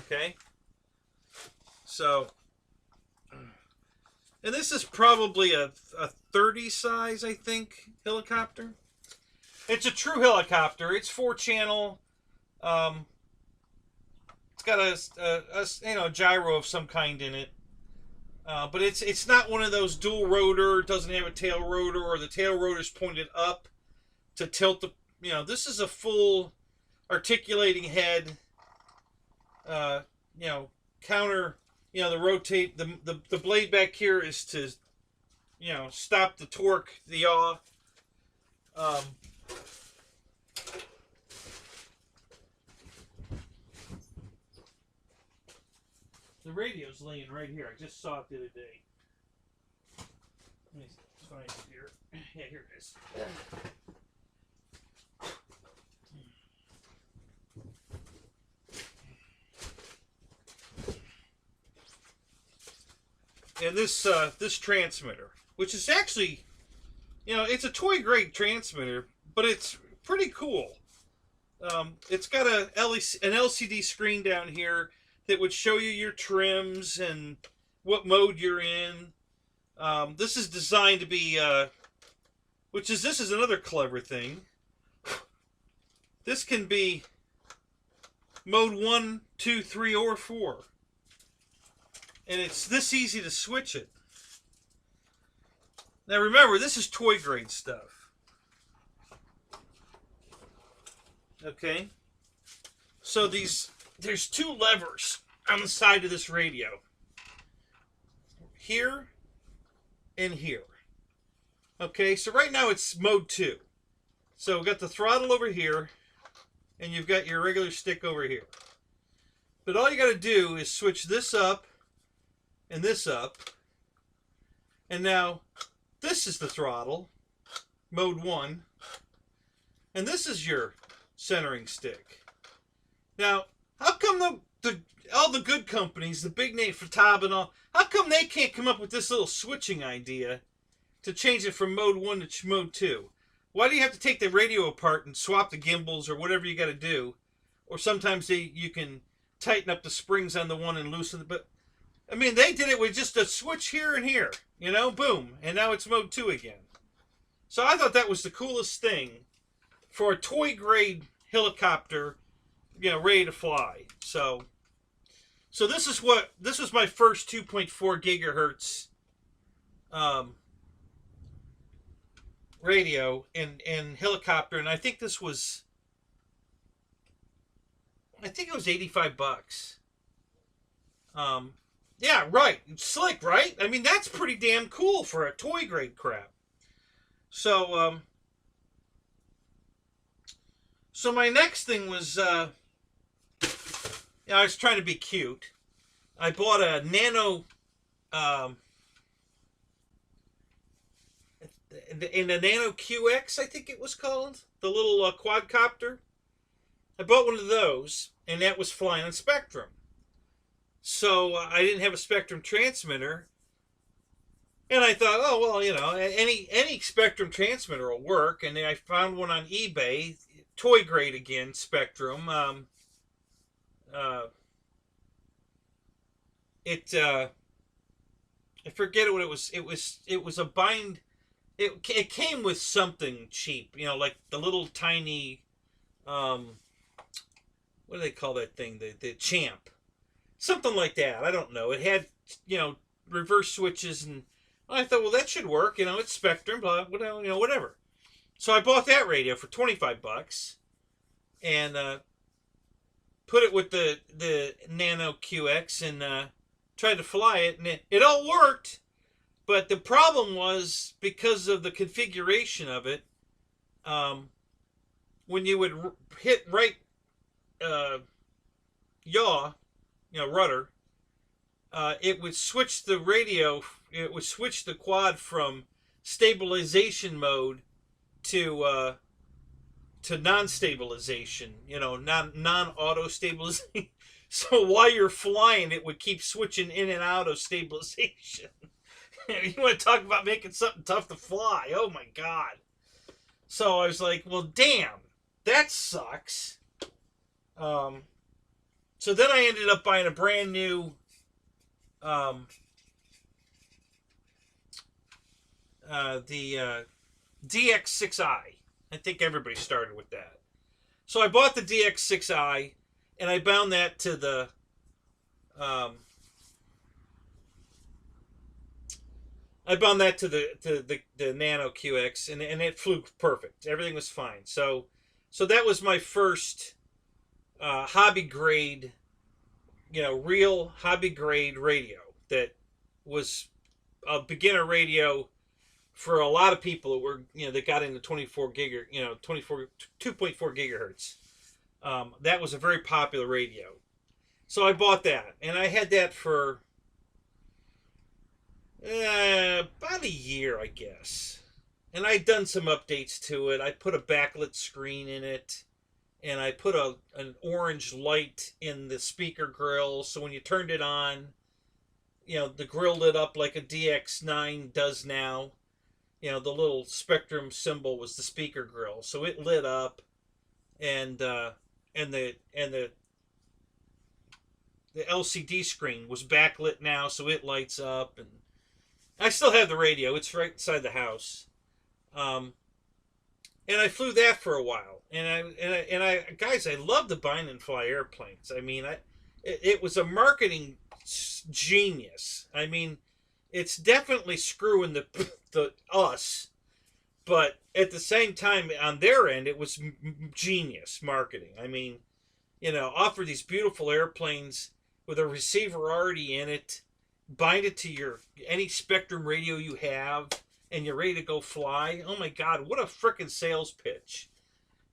A: Okay, so, and this is probably a 30 size, I think, helicopter. It's a true helicopter. It's 4-channel. It's got a gyro of some kind in it, but it's not one of those dual rotor. It doesn't have a tail rotor, or the tail rotor's pointed up to tilt the. This is a full articulating head. Counter, the rotate, the blade back here is to, stop the torque, the yaw. The radio's laying right here. I just saw it the other day. Let me find it here. Yeah, here it is. And this transmitter, which is actually, it's a toy grade transmitter, but it's pretty cool. It's got an LCD screen down here that would show you your trims and what mode you're in. This is designed to be, this is another clever thing. This can be mode 1, 2, 3, or 4. And it's this easy to switch it. Now remember, this is toy grade stuff. Okay? So there's 2 levers on the side of this radio. Here and here. Okay, so right now it's mode 2. So we've got the throttle over here, and you've got your regular stick over here. But all you got to do is switch this up and this up, and now this is the throttle, mode 1, and this is your centering stick. Now, how come all the good companies, the big name for Tab and all, how come they can't come up with this little switching idea to change it from mode 1 to mode 2? Why do you have to take the radio apart and swap the gimbals or whatever you got to do? Or sometimes you can tighten up the springs on the one and loosen it. But, I mean, they did it with just a switch here and here. You know, boom. And now it's mode 2 again. So I thought that was the coolest thing for a toy-grade helicopter, you know, ready to fly. So this was my first 2.4 gigahertz radio in helicopter, and I think it was $85. Yeah, right. Slick, right? I mean, that's pretty damn cool for a toy grade crap. So so my next thing was, I was trying to be cute. I bought a nano, in a Nano QX, I think it was called, the little quadcopter. I bought one of those, and that was flying on Spectrum. So I didn't have a Spectrum transmitter, and I thought, oh well, you know, any Spectrum transmitter will work. And then I found one on eBay, toy grade again, Spectrum. I forget what it was. It was a bind. It came with something cheap, you know, like the little tiny, what do they call that thing? The Champ, something like that. I don't know. It had, you know, reverse switches, and I thought, well, that should work. You know, it's Spectrum, blah, you know, whatever. So I bought that radio for $25, and put it with the Nano QX and tried to fly it, and it all worked. But the problem was, because of the configuration of it, when you would hit right yaw, you know, rudder, it would switch the radio, it would switch the quad from stabilization mode to non-stabilization, you know, non-auto stabilization. So while you're flying, it would keep switching in and out of stabilization. You want to talk about making something tough to fly? Oh my god! So I was like, well, damn, that sucks. So then I ended up buying a brand new the DX6i. I think everybody started with that. So I bought the DX6i, and I bound that to the the Nano QX, and it flew perfect. Everything was fine. So that was my first hobby grade, you know, real hobby grade radio that was a beginner radio for a lot of people that were, you know, that got into 2.4 gigahertz. That was a very popular radio. So I bought that, and I had that for about a year, I guess. And I'd done some updates to it. I put a backlit screen in it, and I put an orange light in the speaker grill, so when you turned it on, you know, the grill lit up like a DX9 does now. You know, the little Spectrum symbol was the speaker grill, so it lit up, and the LCD screen was backlit now, so it lights up. And I still have the radio; it's right inside the house. And I flew that for a while, and I guys, I love the bind and fly airplanes. I mean, it was a marketing genius. I mean, it's definitely screwing the us, but at the same time, on their end, it was genius marketing. I mean, you know, offer these beautiful airplanes with a receiver already in it, bind it to any Spectrum radio you have, and you're ready to go fly. Oh my God, what a frickin' sales pitch!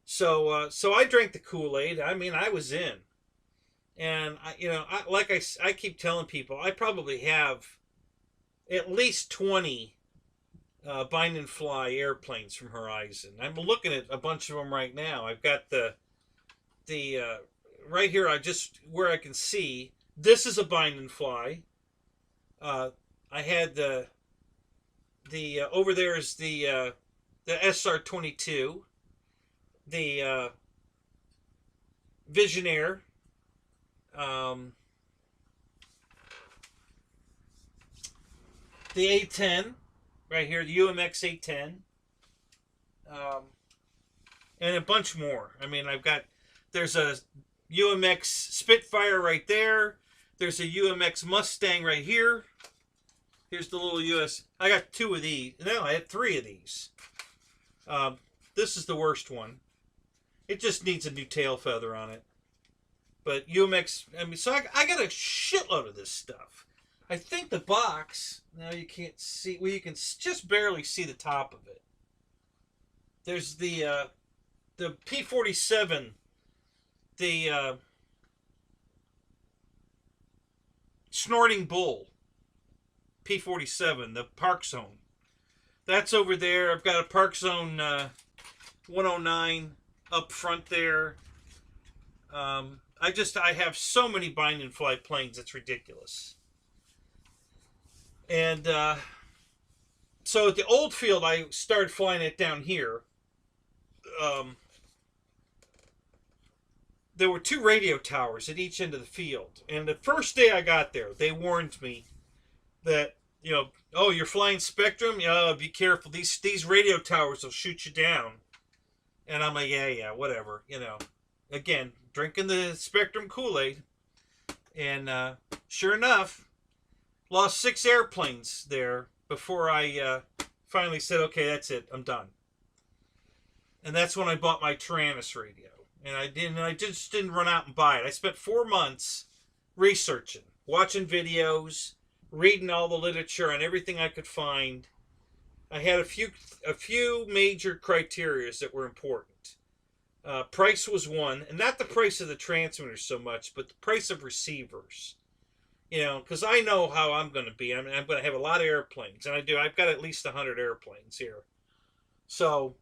A: So I drank the Kool-Aid. I mean, I was in, and I keep telling people, I probably have at least 20 bind and fly airplanes from Horizon. I'm looking at a bunch of them right now. I've got the right here. I just where I can see this is a bind and fly. I had the over there is the SR-22, the Visionaire, the A-10 right here, the UMX A-10, and a bunch more. I mean, there's a UMX Spitfire right there. There's a UMX Mustang right here. Here's the little I got 2 of these. No, I had 3 of these. This is the worst one. It just needs a new tail feather on it. But UMX, I mean, so I got a shitload of this stuff. I think the box, now you can't see, well, you can just barely see the top of it. There's the P-47, the Snorting Bull, P-47, the Park Zone. That's over there. I've got a Park Zone 109 up front there. I have so many bind and fly planes, it's ridiculous. And so at the old field, I started flying it down here. There were 2 radio towers at each end of the field. And the first day I got there, they warned me that, you know, oh, you're flying Spectrum? Yeah, be careful. These radio towers will shoot you down. And I'm like, yeah, whatever. You know, again, drinking the Spectrum Kool-Aid. And sure enough, lost 6 airplanes there before I finally said, okay, that's it. I'm done. And that's when I bought my Tyrannus radio. And I just didn't run out and buy it. I spent 4 months researching, watching videos, reading all the literature on everything I could find. I had a few major criteria that were important. Price was one, and not the price of the transmitters so much, but the price of receivers. You know, because I know how I'm going to be. I mean, I'm going to have a lot of airplanes, and I do. I've got at least 100 airplanes here. So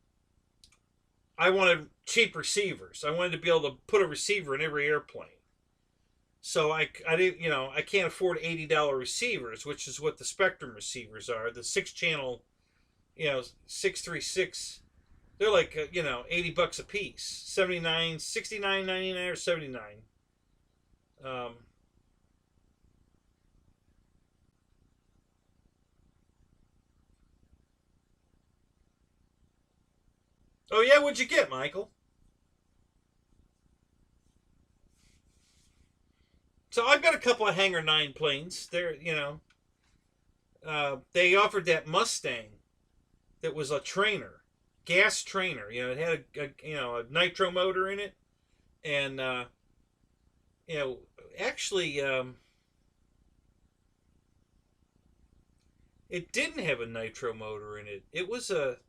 A: I wanted cheap receivers. I wanted to be able to put a receiver in every airplane. So I didn't, you know, I can't afford $80 receivers, which is what the Spectrum receivers are. The 6-channel, you know, 636, they're like, you know, $80 a piece. 79, 69.99 or 79. Oh yeah, what'd you get, Michael? So I've got a couple of Hangar 9 planes. They're, you know, they offered that Mustang that was a trainer, gas trainer. You know, it had a nitro motor in it, and you know, actually, it didn't have a nitro motor in it. It was a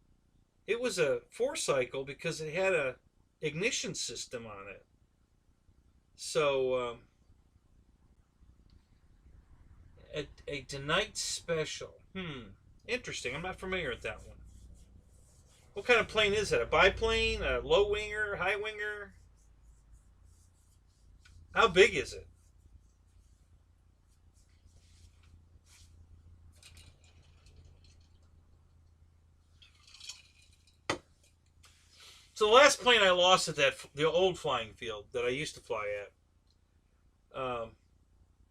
A: 4-cycle because it had a ignition system on it. So a tonight special. Interesting. I'm not familiar with that one. What kind of plane is that? A biplane? A low winger? High winger? How big is it? So the last plane I lost at the old flying field that I used to fly at.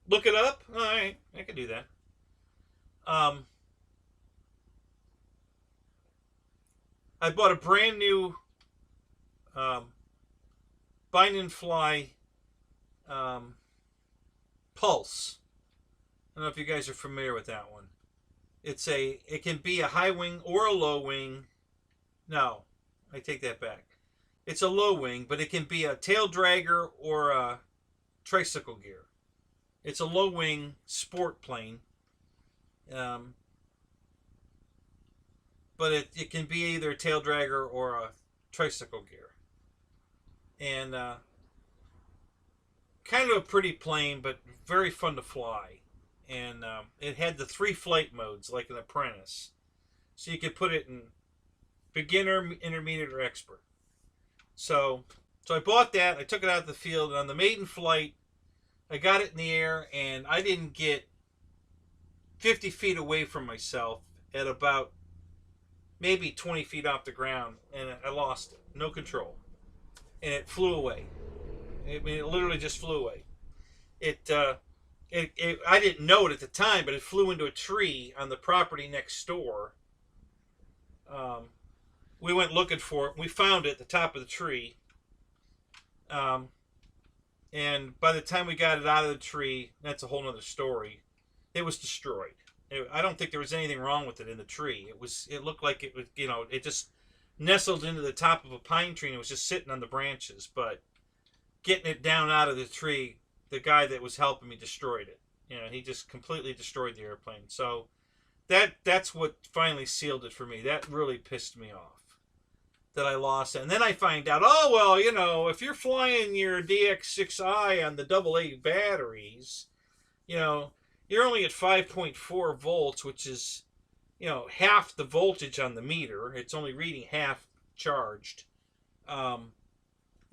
A: Look it up? All right, I can do that. I bought a brand new bind and fly Pulse. I don't know if you guys are familiar with that one. It can be a high wing or a low wing. No, I take that back. It's a low wing, but it can be a tail dragger or a tricycle gear. It's a low wing sport plane. But it can be either a tail dragger or a tricycle gear. And kind of a pretty plane, but very fun to fly. And it had the 3 flight modes like an Apprentice. so you could put it in beginner, intermediate, or expert. So I bought that. I took it out of the field, and on the maiden flight, I got it in the air, and I didn't get 50 feet away from myself at about maybe 20 feet off the ground, and I lost it. No control. And it flew away. I mean, it literally just flew away. I didn't know it at the time, but it flew into a tree on the property next door. Um, we went looking for it. We found it at the top of the tree. Um, and by the time we got it out of the tree, that's a whole other story. It was destroyed. I don't think there was anything wrong with it in the tree. It looked like it was, it just nestled into the top of a pine tree and it was just sitting on the branches. But getting it down out of the tree, the guy that was helping me destroyed it. He just completely destroyed the airplane. So that's what finally sealed it for me. That really pissed me off that I lost it. And then I find out, oh, well, if you're flying your DX6i on the AA batteries, you're only at 5.4 volts, which is, half the voltage on the meter. It's only reading half charged.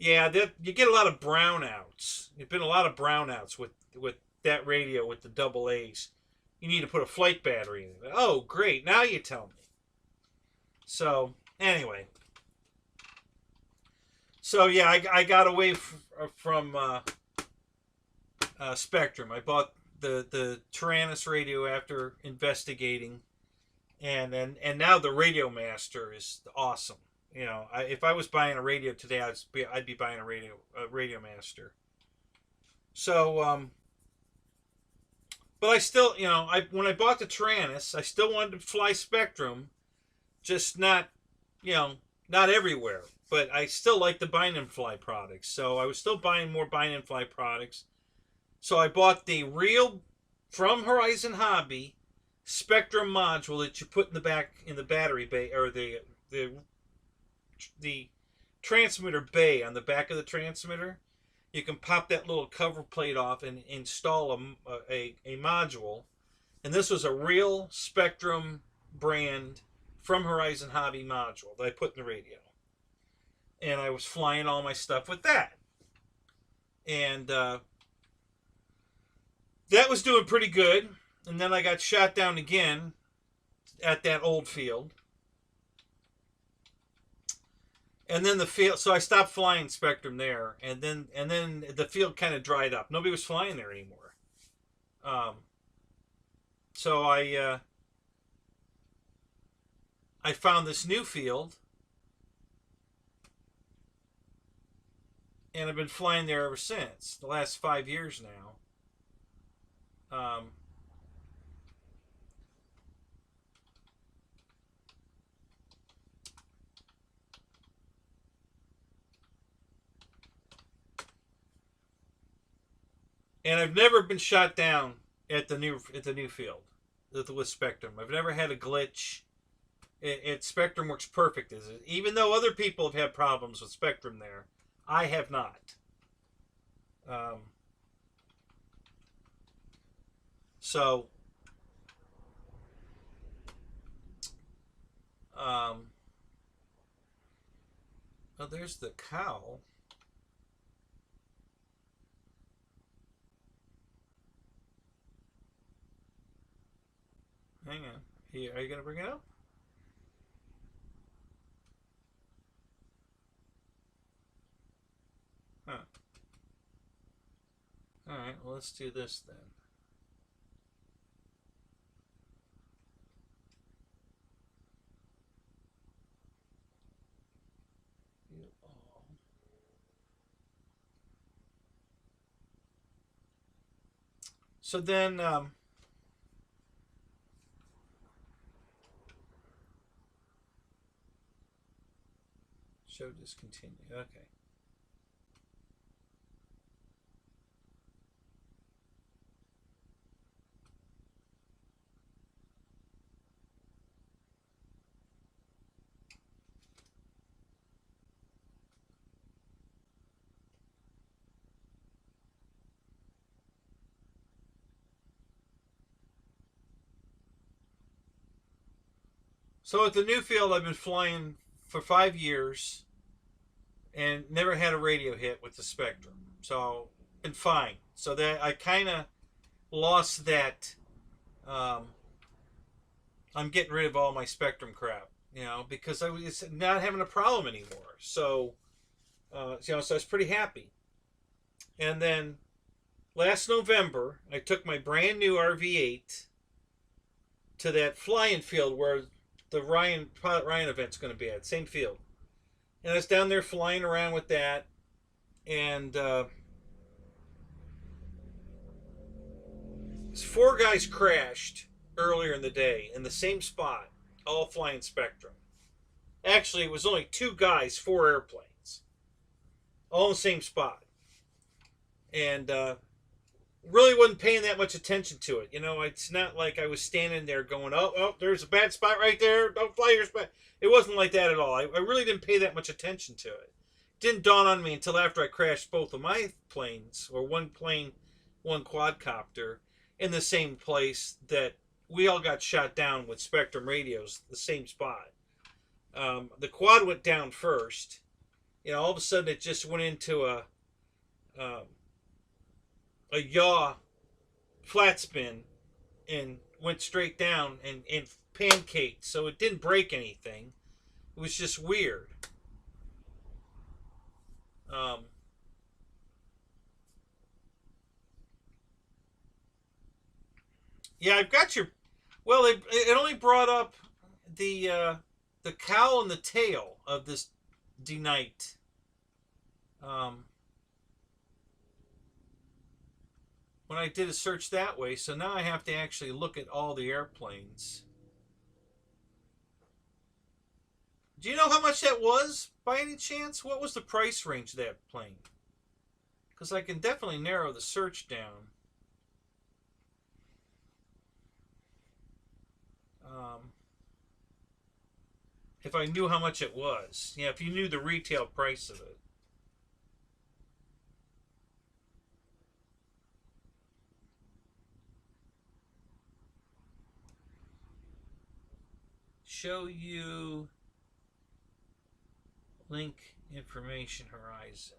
A: Yeah, you get a lot of brownouts. There's been a lot of brownouts with that radio with the AA's. You need to put a flight battery in it. Oh, great. Now you tell me. So, anyway. So, yeah, I got away from Spectrum. I bought the Tyrannus radio after investigating. And now the Radio Master is awesome. If I was buying a radio today, I'd be buying a Radio Master. So, but I still, when I bought the Tyrannus, I still wanted to fly Spectrum, just not everywhere. But I still like the Bind and Fly products, so I was still buying more Bind and Fly products. So I bought the real, from Horizon Hobby, Spectrum module that you put in the battery bay, or the transmitter bay on the back of the transmitter. You can pop that little cover plate off and install a module. And this was a real Spectrum brand from Horizon Hobby module that I put in the radio. And I was flying all my stuff with that. And that was doing pretty good. And then I got shot down again at that old field. And then the field, so I stopped flying Spectrum there, and then the field kind of dried up. Nobody was flying there anymore. So I found this new field, and I've been flying there ever since. The last 5 years now. And I've never been shot down at the new field with Spectrum. I've never had a glitch. Spectrum works perfect, is it? Even though other people have had problems with Spectrum there, I have not. So, oh, there's the cow. Hang on. Here, are you going to bring it up? Huh. Alright, well, let's do this then. So then, show discontinued. Okay. So at the new field, I've been flying for 5 years and never had a radio hit with the Spectrum. So, been fine. So that I kind of lost that. I'm getting rid of all my Spectrum crap, because I was not having a problem anymore. So, so I was pretty happy. And then last November, I took my brand new RV8 to that flying field where the Pilot Ryan event's going to be at, same field. And I was down there flying around with that, and 4 guys crashed earlier in the day in the same spot, all flying Spectrum. Actually, it was only 2 guys, 4 airplanes, all in the same spot. And really wasn't paying that much attention to it. It's not like I was standing there going, oh, there's a bad spot right there. Don't fly your spot. It wasn't like that at all. I really didn't pay that much attention to it. It didn't dawn on me until after I crashed both of my planes, or one plane, one quadcopter, in the same place that we all got shot down with Spectrum radios, the same spot. The quad went down first. All of a sudden it just went into a yaw flat spin and went straight down and pancaked, so it didn't break anything. It was just weird. Yeah, I've got your. Well, it only brought up the cowl and the tail of this D-Night. When I did a search that way, so now I have to actually look at all the airplanes. Do you know how much that was, by any chance? What was the price range of that plane? Because I can definitely narrow the search down. If I knew how much it was. Yeah, if you knew the retail price of it. Show you link information horizon.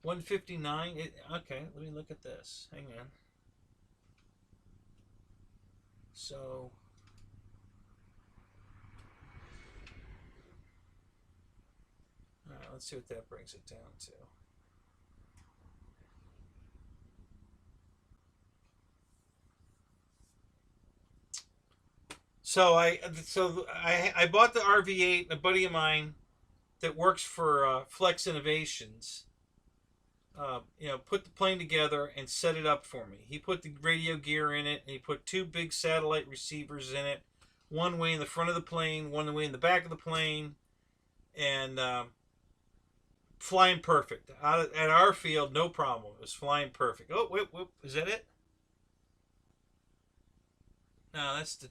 A: 159. Okay, let me look at this. Hang on. So let's see what that brings it down to. So I bought the RV8. A buddy of mine that works for Flex Innovations, put the plane together and set it up for me. He put the radio gear in it, and he put 2 big satellite receivers in it, one way in the front of the plane, one way in the back of the plane, and flying perfect. At our field, no problem. It was flying perfect. Oh, wait, is that it? No, that's the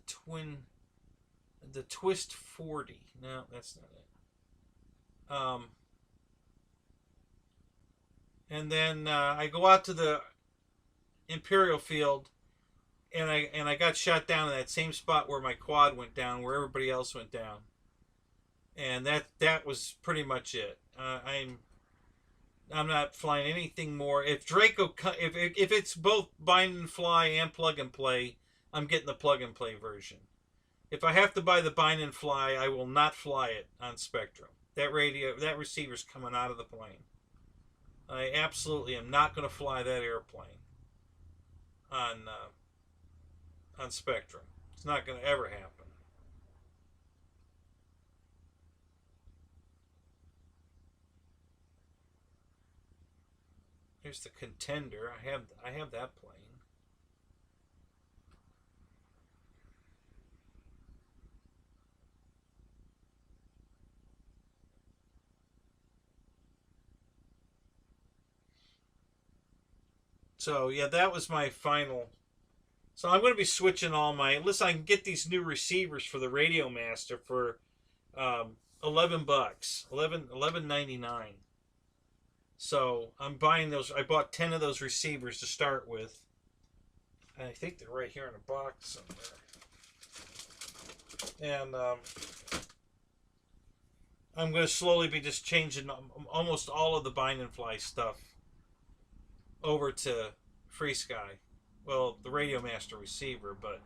A: Twist 40. No, that's not it. And then I go out to the Imperial field, and I got shot down in that same spot where my quad went down, where everybody else went down. And that was pretty much it. I'm not flying anything more. If Draco, if it's both bind and fly and plug and play, I'm getting the plug and play version. If I have to buy the bind and fly, I will not fly it on Spectrum. That receiver's coming out of the plane. I absolutely am not going to fly that airplane on Spectrum. It's not going to ever happen. Here's the Contender. I have that plane. So yeah, that was my final. So I'm going to be switching all my. Listen, I can get these new receivers for the Radio Master for $11, $11.99. So I'm buying those. I bought 10 of those receivers to start with. And I think they're right here in a box somewhere. And I'm going to slowly be just changing almost all of the bind and fly stuff over to Free Sky. Well, the Radio Master receiver, but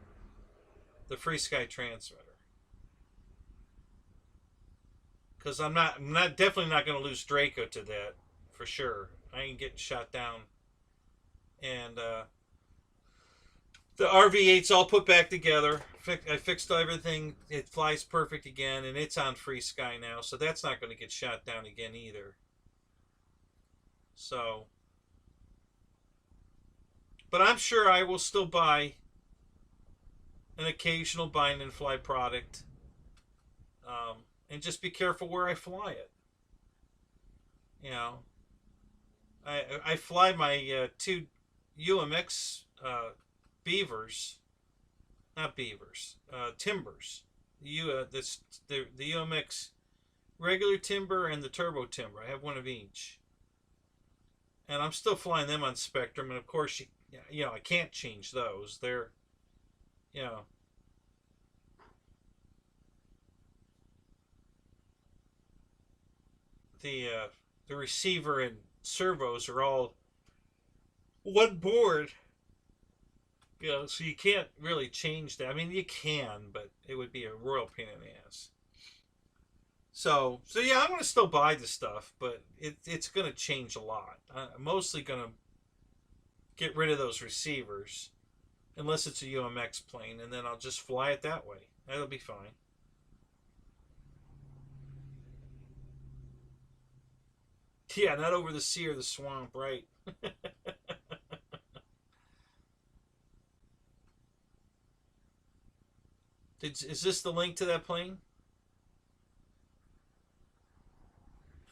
A: the Free Sky transmitter. Because I'm definitely not going to lose Draco to that, for sure. I ain't getting shot down. And the RV8's all put back together. I fixed everything. It flies perfect again, and it's on Free Sky now, so that's not going to get shot down again either. So, but I'm sure I will still buy an occasional bind and fly product, and just be careful where I fly it. You know, I fly my 2 UMX beavers, not beavers, timbers. The UMX regular timber and the turbo timber. I have one of each, and I'm still flying them on Spectrum. And of course, you know, I can't change those. They're, you know, the receiver and servos are all one board. You know, so you can't really change that. I mean, you can, but it would be a royal pain in the ass. So yeah, I'm gonna still buy the stuff, but it's gonna change a lot. I'm mostly gonna get rid of those receivers, unless it's a UMX plane, and then I'll just fly it that way. That'll be fine. Yeah, not over the sea or the swamp, right? Is this the link to that plane?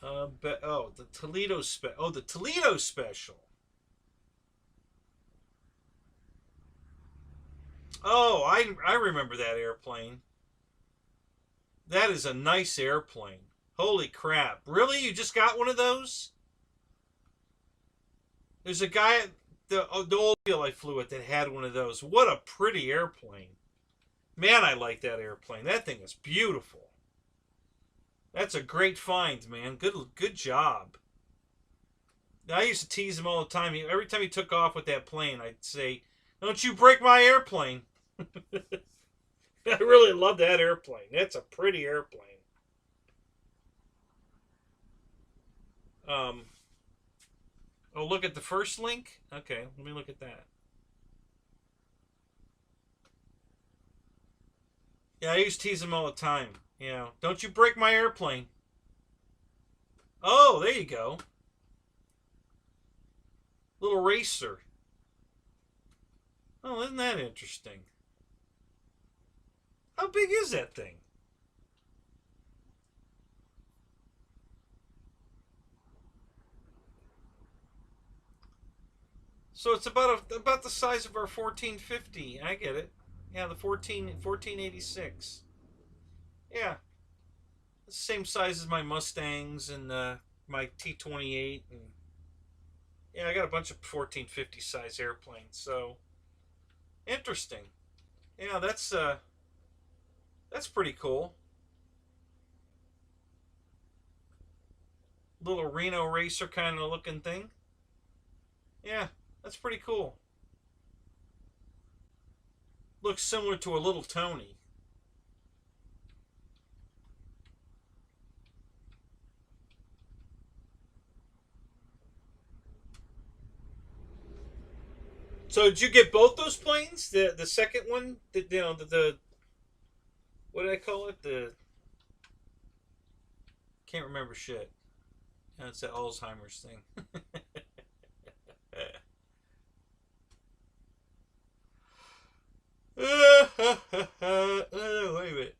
A: The Toledo the Toledo special. Oh, I remember that airplane. That is a nice airplane. Holy crap! Really, you just got one of those? There's a guy at the old deal I flew at that had one of those. What a pretty airplane! Man, I like that airplane. That thing is beautiful. That's a great find, man. Good job. I used to tease him all the time. Every time he took off with that plane, I'd say, "Don't you break my airplane." I really love that airplane. That's a pretty airplane. Oh, look at the first link? Okay, let me look at that. Yeah, I used to tease him all the time. You know, don't you break my airplane. Oh, there you go. Little racer. Oh, isn't that interesting? How big is that thing? So it's about the size of our 1450. I get it. Yeah, the 1486. Yeah, the same size as my Mustangs and my T28, and yeah, I got a bunch of 1450 size airplanes. So interesting. Yeah, that's pretty cool. Little Reno racer kind of looking thing. Yeah, that's pretty cool. Looks similar to a little Tony. So did you get both those planes? The second one, the what did I call it? The can't remember shit. That's that Alzheimer's thing. Wait a minute.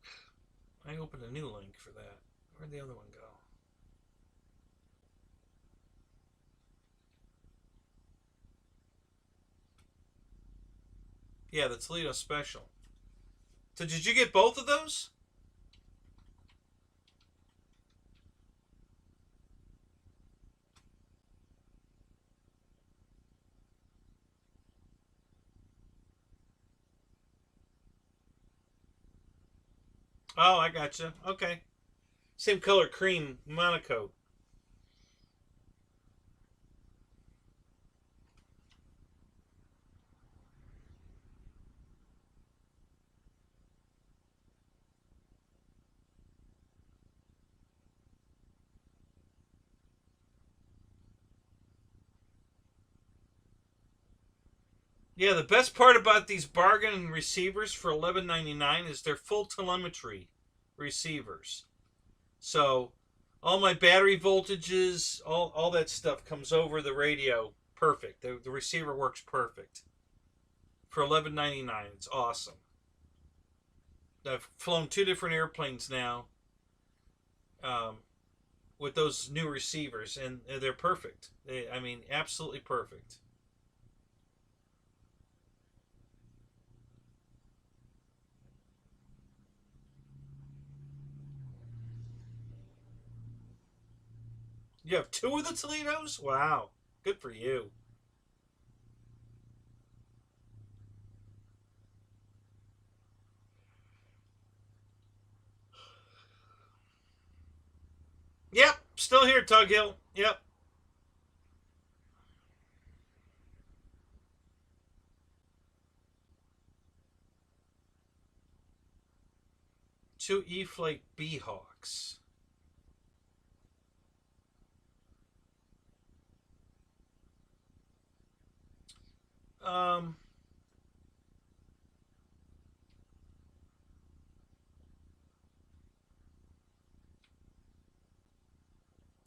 A: I opened a new link for that. Where'd the other one go? Yeah, the Toledo Special. So did you get both of those? Oh, I gotcha. Okay. Same color cream monocoat. Yeah, the best part about these bargain receivers for $11.99 is they're full telemetry receivers. So all my battery voltages, all that stuff comes over the radio perfect. The receiver works perfect for $11.99. It's awesome. I've flown two different airplanes now um, with those new receivers, and they're perfect. I mean, absolutely perfect. You have two of the Toledos? Wow. Good for you. Yep, still here, Tug Hill. Yep. Two E-Flake B-Hawks. Um,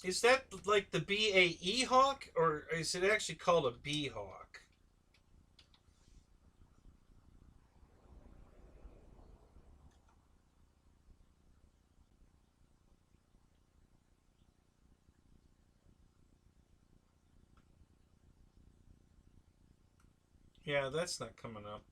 A: is that like the BAE Hawk, or is it actually called a B Hawk? Yeah, that's not coming up.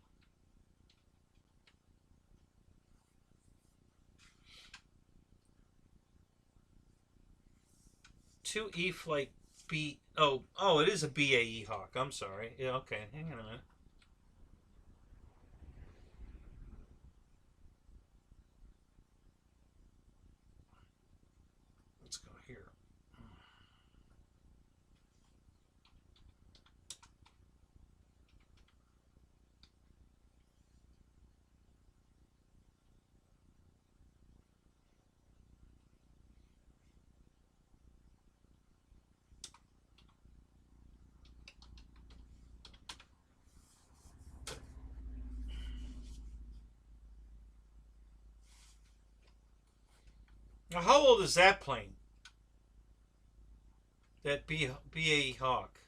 A: Two E-Flake B. Oh, it is a BAE Hawk. I'm sorry. Yeah, okay. Hang on a minute. Let's go here. Now, how old is that plane? That BAE Hawk.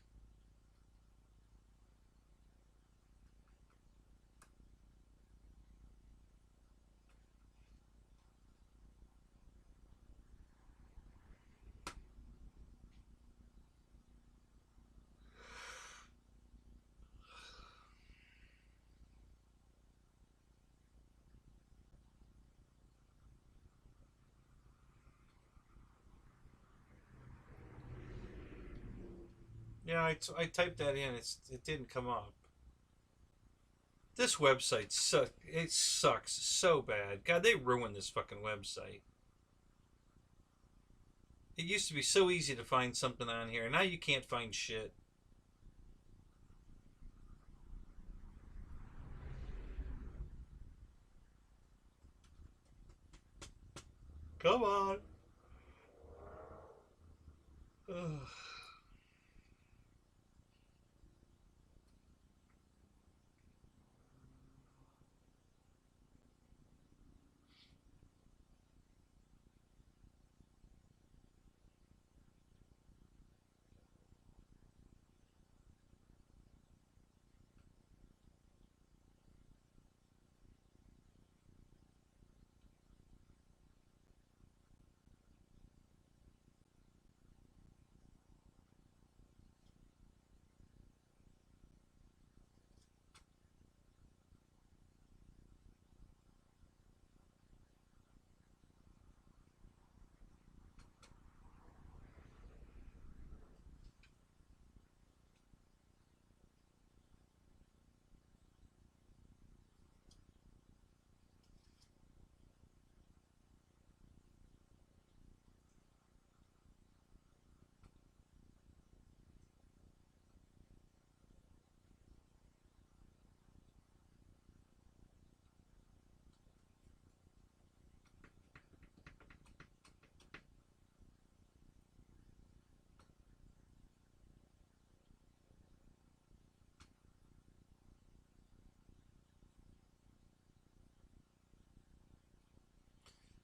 A: Yeah, I typed that in. It didn't come up. This website sucks. It sucks so bad. God, they ruined this fucking website. It used to be so easy to find something on here. Now you can't find shit. Come on. Ugh.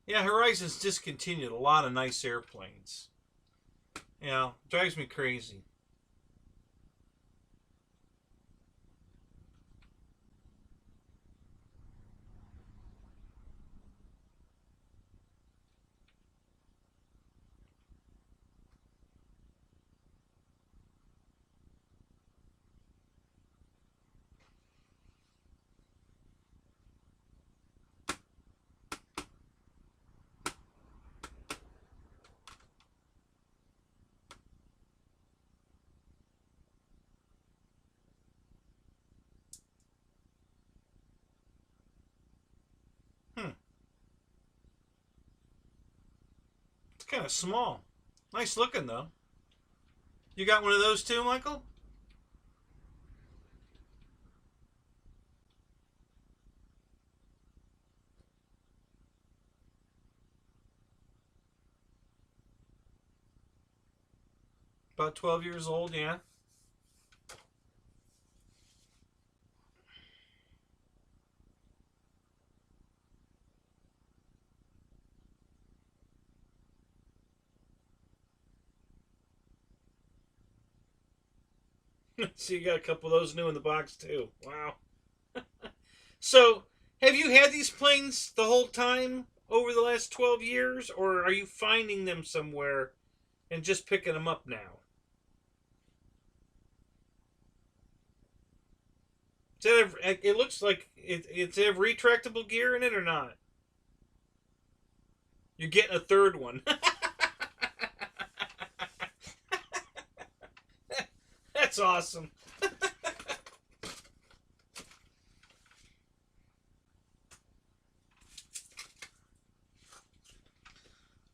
A: Yeah, Horizon's discontinued a lot of nice airplanes. Yeah, drives me crazy. Hmm. It's kind of small. Nice looking, though. You got one of those too, Michael? About 12 years old, yeah. So you got a couple of those new in the box too. Wow. So, have you had these planes the whole time over the last 12 years, or are you finding them somewhere and just picking them up now? It looks like it's have retractable gear in it or not? You're getting a third one. That's awesome.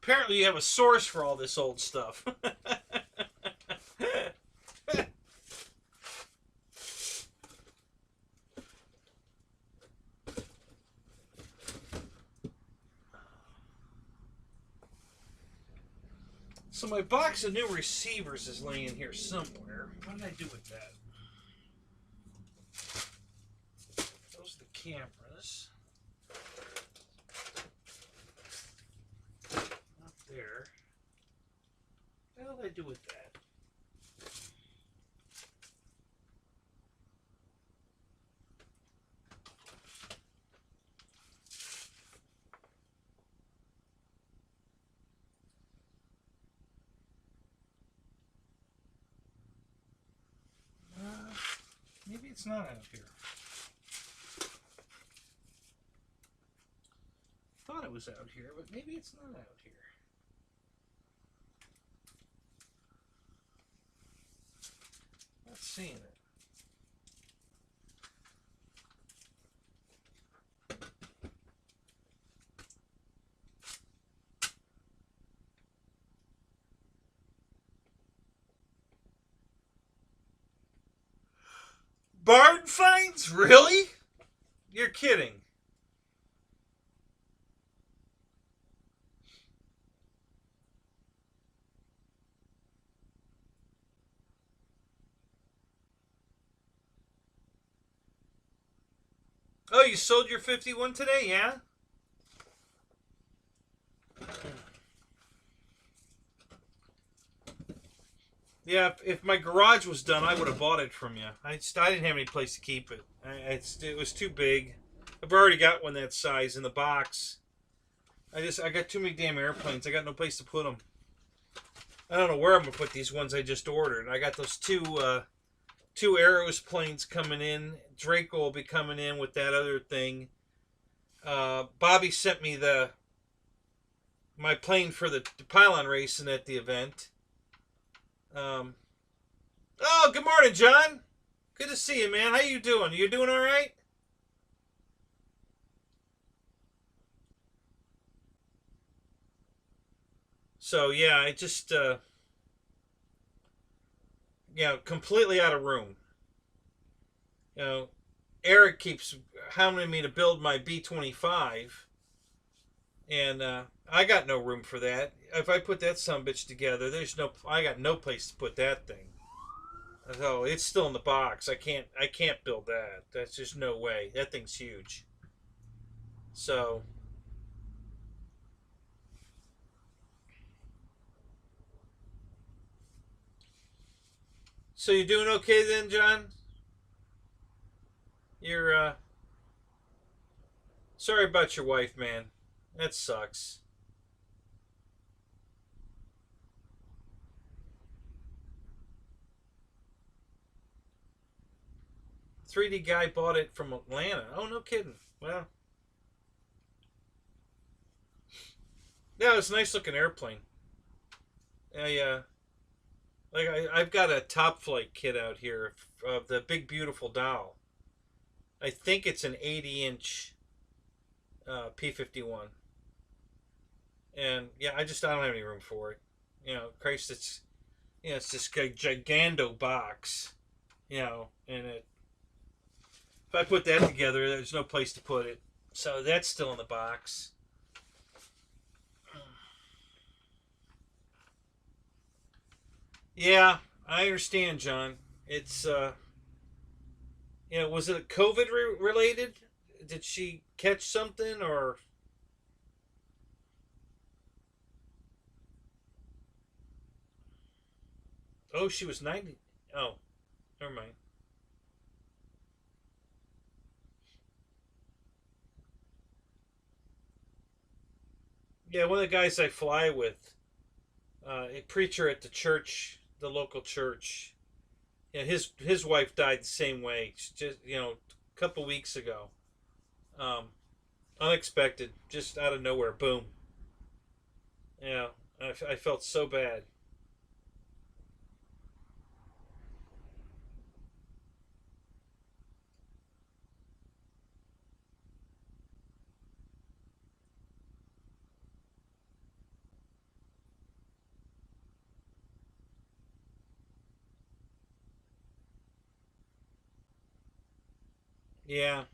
A: Apparently, you have a source for all this old stuff. So my box of new receivers is laying here somewhere. What did I do with that? Those are the cameras. Up there. What did I do with that? Maybe it's not out here. Thought it was out here, but maybe it's not out here. Not seeing it. Barn finds? Really? You're kidding. Oh, you sold your 51 today, yeah? Yeah, if my garage was done, I would have bought it from you. I didn't have any place to keep it. It was too big. I've already got one that size in the box. I got too many damn airplanes. I got no place to put them. I don't know where I'm gonna put these ones I just ordered. I got those two ROES planes coming in. Draco will be coming in with that other thing. Bobby sent me my plane for the pylon racing at the event. Oh, good morning, John. Good to see you, man. How you doing? You doing all right? So yeah, I just completely out of room. You know, Eric keeps hounding me to build my B-25, and I got no room for that. If I put that sumbitch together, I got no place to put that thing. So it's still in the box. I can't build that. That's just, no way. That's just no way. That thing's huge. So So you doing okay then, John? You're sorry about your wife, man. That sucks. 3D guy bought it from Atlanta. Oh, no kidding. Well, yeah, it's a nice looking airplane. I've got a top flight kit out here of the big beautiful doll. I think it's an 80-inch P-51, and yeah, I don't have any room for it. Christ, it's this gigando box, and if I put that together, there's no place to put it. So that's still in the box. Yeah, I understand, John. It's was it COVID related? Did she catch something or? Oh, she was 90. Oh, never mind. Yeah, one of the guys I fly with, a preacher at the church, the local church. Yeah, his wife died the same way. Just a couple weeks ago. Um, Unexpected, just out of nowhere, boom. Yeah, I felt so bad. Yeah.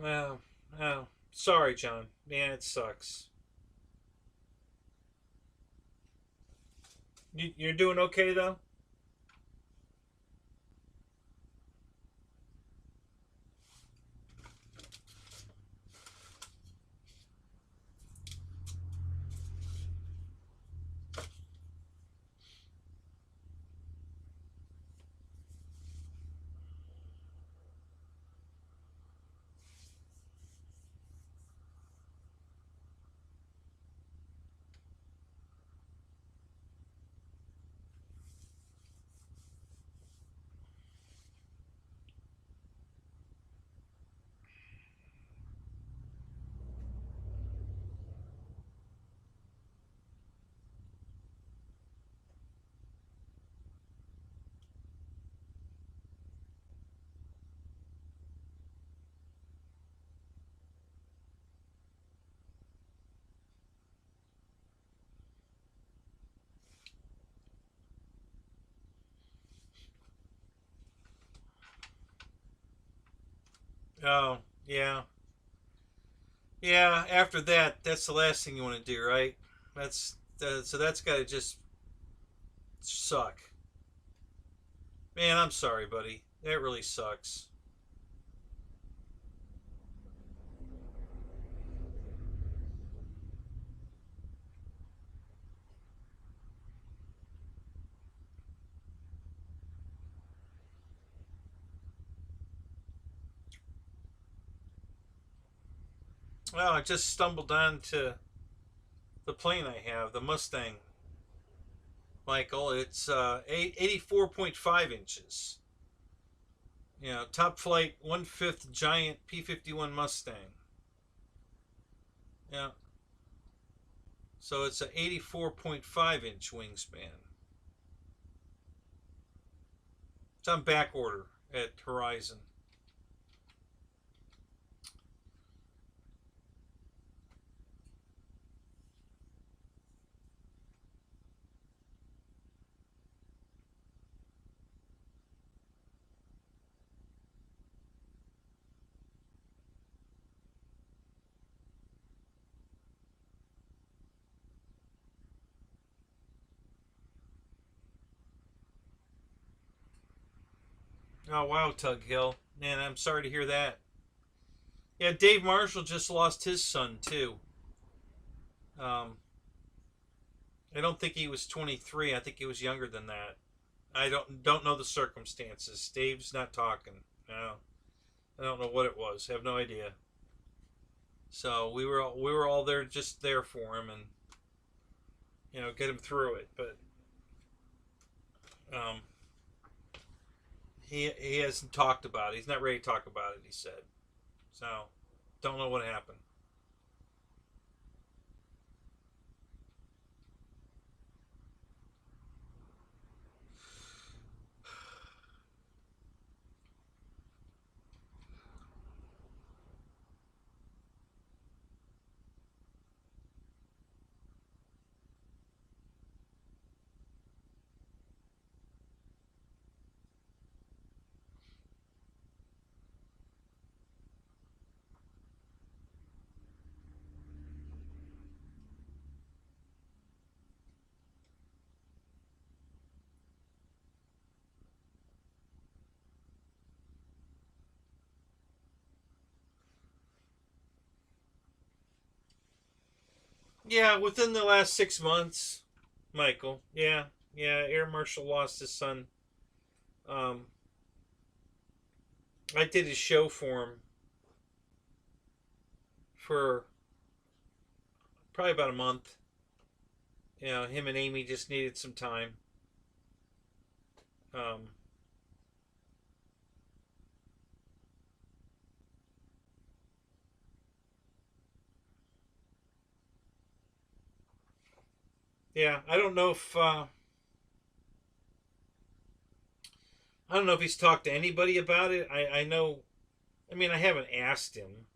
A: Well, oh, sorry, John. Man, it sucks. You're doing okay though. Oh, yeah. Yeah, after that, that's the last thing you want to do, right? So that's got to just suck. Man, I'm sorry, buddy. That really sucks. Well, I just stumbled onto the plane I have, the Mustang. Michael, it's 84.5 inches. Top flight, 1/5 giant P-51 Mustang. Yeah, so it's an 84.5-inch wingspan. It's on back order at Horizon. Oh, wow, Tug Hill. Man, I'm sorry to hear that. Yeah, Dave Marshall just lost his son, too. Um, I don't think he was 23. I think he was younger than that. I don't know the circumstances. Dave's not talking. No, I don't know what it was. I have no idea. So we were all there, just there for him, and get him through it. But he hasn't talked about it. He's not ready to talk about it. He said. So don't know what happened. Yeah, within the last 6 months, Michael. Yeah, yeah. Air Marshal lost his son. Um, I did his show for him for probably about a month. Him and Amy just needed some time. Um, yeah, I don't know if he's talked to anybody about it. I know. I mean, I haven't asked him.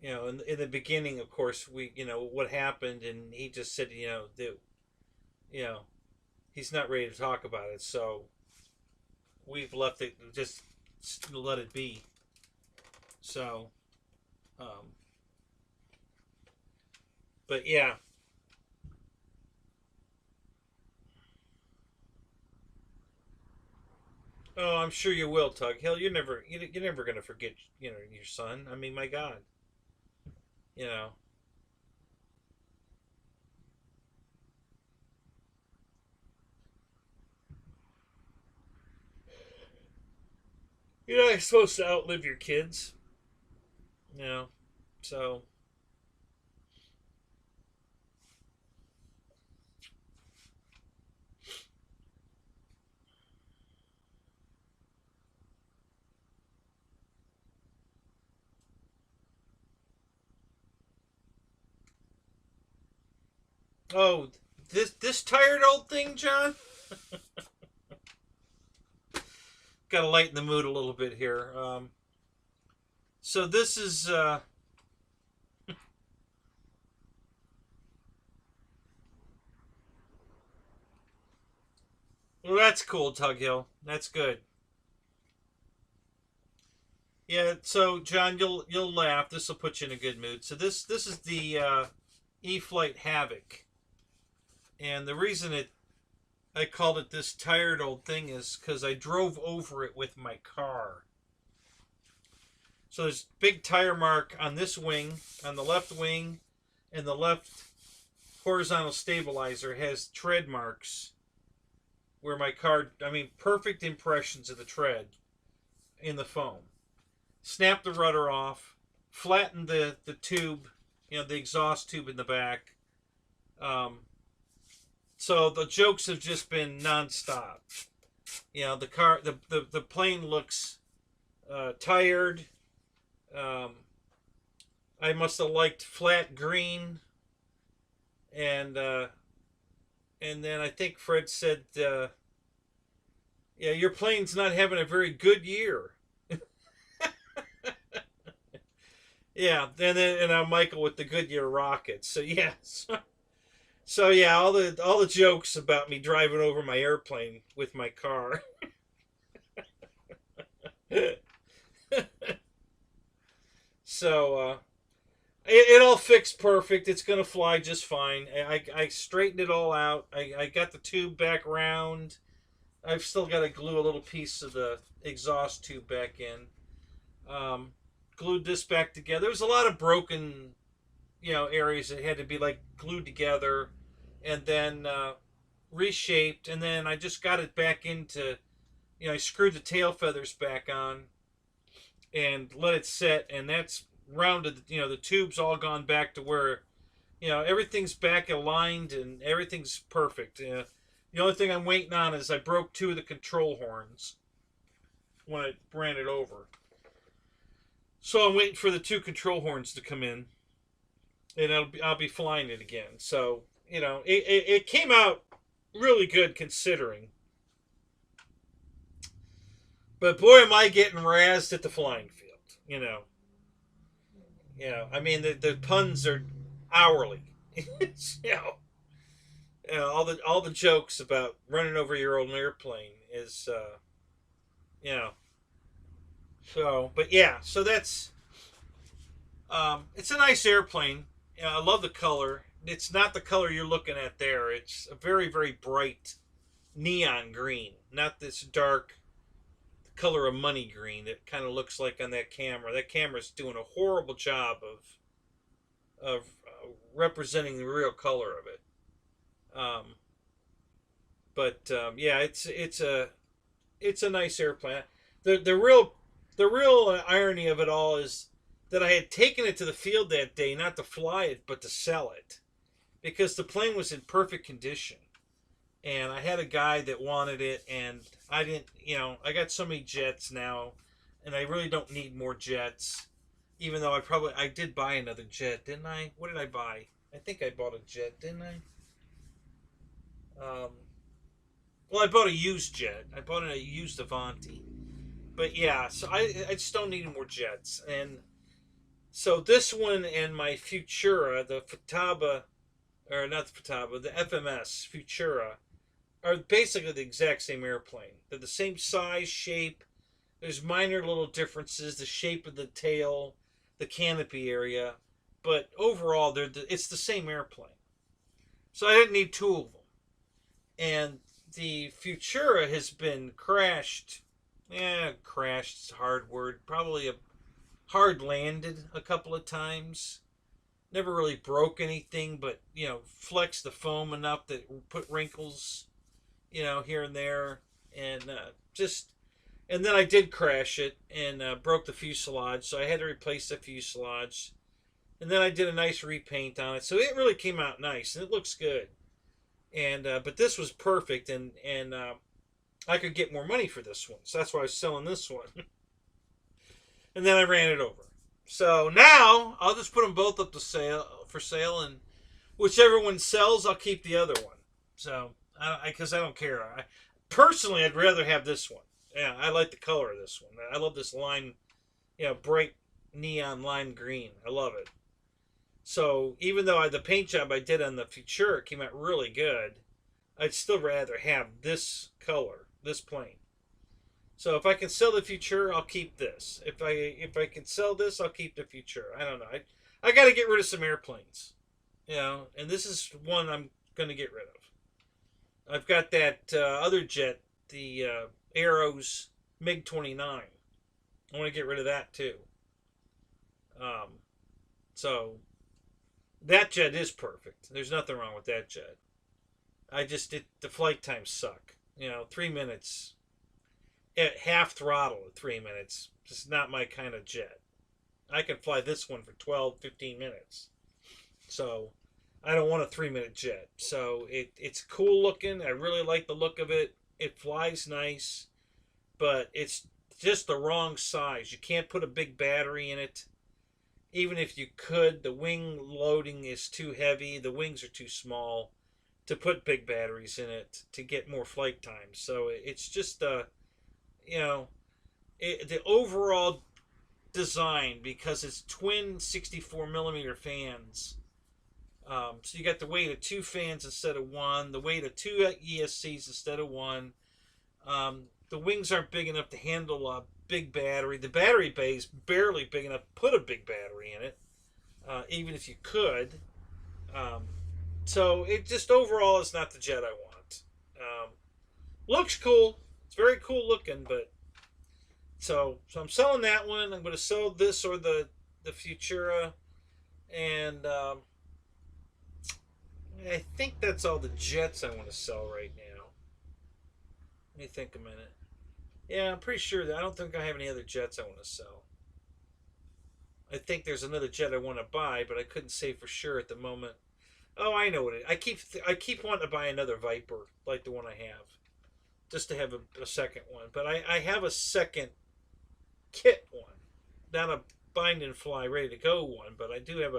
A: In the beginning, of course, what happened, and he just said, that, you know, he's not ready to talk about it. So we've left it, just let it be. So, um, but yeah. Oh, I'm sure you will, Tug. Hell, you're never gonna forget, your son. I mean, my God, you know. You're not supposed to outlive your kids, you know. So, oh, this tired old thing, John. Got to lighten the mood a little bit here. So this is well, that's cool, Tug Hill. That's good. Yeah. So John, you'll laugh. This will put you in a good mood. So this is the E-Flight Havoc, and the reason I called it this tired old thing is because I drove over it with my car. So there's big tire mark on this wing, on the left wing, and the left horizontal stabilizer has tread marks where my car, I mean, perfect impressions of the tread in the foam. Snapped the rudder off, flattened the tube, the exhaust tube in the back. So the jokes have just been nonstop. The plane looks tired. I must have liked flat green, and then I think Fred said, "Yeah, your plane's not having a very good year." Yeah, and I'm Michael with the Goodyear rockets. So yeah, so yeah, all the jokes about me driving over my airplane with my car. So it all fixed perfect. It's gonna fly just fine. I straightened it all out. I got the tube back round. I've still got to glue a little piece of the exhaust tube back in. Glued this back together. There was a lot of broken, areas that had to be like glued together, and then reshaped, and then I just got it back into, I screwed the tail feathers back on and let it set, and that's rounded. The tube's all gone back to where, everything's back aligned and everything's perfect. The only thing I'm waiting on is I broke 2 of the control horns when I ran it over. So I'm waiting for the 2 control horns to come in, and I'll be flying it again. So, it came out really good considering. But boy, am I getting razzed at the flying field, I mean, the puns are hourly. It's, all the jokes about running over your own airplane is, So, but yeah, so that's, it's a nice airplane. I love the color. It's not the color you're looking at there. It's a very, very bright neon green, not this dark color of money green that kind of looks like on that camera. That camera's doing a horrible job of representing the real color of it. Yeah, it's a nice airplane. The real irony of it all is that I had taken it to the field that day not to fly it but to sell it, because the plane was in perfect condition, and I had a guy that wanted it, and I didn't. I got so many jets now, and I really don't need more jets. Even though I did buy another jet, didn't I? What did I buy? I think I bought a jet, didn't I? Well, I bought a used jet. I bought a used Avanti. But yeah, so I just don't need any more jets. And so this one and my Futura, the Futaba, or not the Futaba, the FMS Futura, are basically the exact same airplane. They're the same size, shape. There's minor little differences, the shape of the tail, the canopy area. But overall, it's the same airplane. So I didn't need 2 of them. And the Futura has been crashed. Crashed is a hard word. Probably hard landed a couple of times. Never really broke anything, but, flexed the foam enough that put wrinkles, here and there. And and then I did crash it and broke the fuselage, so I had to replace the fuselage. And then I did a nice repaint on it, so it really came out nice, and it looks good. And but this was perfect, and I could get more money for this one, so that's why I was selling this one. And then I ran it over. So now I'll just put them both up for sale, and whichever one sells, I'll keep the other one. So because I don't care. Personally, I'd rather have this one. Yeah, I like the color of this one. I love this lime, bright neon lime green. I love it. So even though the paint job I did on the Futura came out really good, I'd still rather have this color, this plane. So if I can sell the Futura, I'll keep this. If I can sell this, I'll keep the Futura. I don't know. I got to get rid of some airplanes, and this is one I'm going to get rid of. I've got that other jet, the Aeros MiG-29. I want to get rid of that too. So that jet is perfect. There's nothing wrong with that jet. The flight times suck. 3 minutes at half throttle at 3 minutes. Just not my kind of jet. I can fly this one for 12, 15 minutes. So I don't want a 3-minute jet. So it's cool looking. I really like the look of it. It flies nice, but it's just the wrong size. You can't put a big battery in it. Even if you could, the wing loading is too heavy. The wings are too small to put big batteries in it to get more flight time. So it's just the overall design, because it's twin 64mm fans. So you got the weight of 2 fans instead of 1, the weight of 2 ESCs instead of 1. The wings aren't big enough to handle a big battery. The battery bay is barely big enough to put a big battery in it, even if you could. So it just overall is not the jet I want. Looks cool. It's very cool looking, but so I'm selling that one. I'm going to sell this or the Futura. And I think that's all the jets I want to sell right now. Let me think a minute. Yeah, I'm pretty sure that I don't think I have any other jets I want to sell. I think there's another jet I want to buy, but I couldn't say for sure at the moment. Oh, I know what it is. I keep wanting to buy another Viper like the one I have, just to have a second one. But I have a second kit one, not a bind and fly ready to go one, but I do have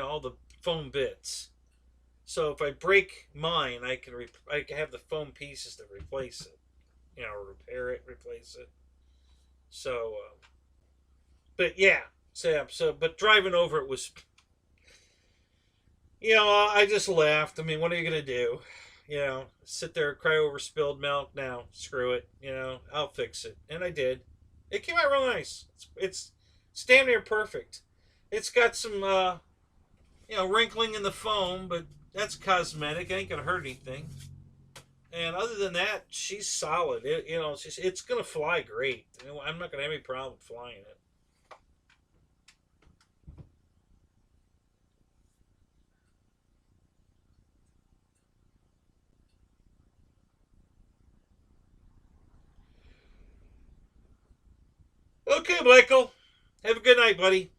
A: all the foam bits. So if I break mine, I can have the foam pieces to replace it. Repair it, replace it. So, but yeah, but driving over it was, I just laughed. I mean, what are you gonna do? Sit there, cry over spilled milk. Now, screw it. I'll fix it, and I did. It came out real nice. It's damn near perfect. It's got some, wrinkling in the foam, but that's cosmetic. It ain't gonna hurt anything. And other than that, she's solid. It's gonna fly great. I'm not gonna have any problem flying it. Okay, Michael. Have a good night, buddy.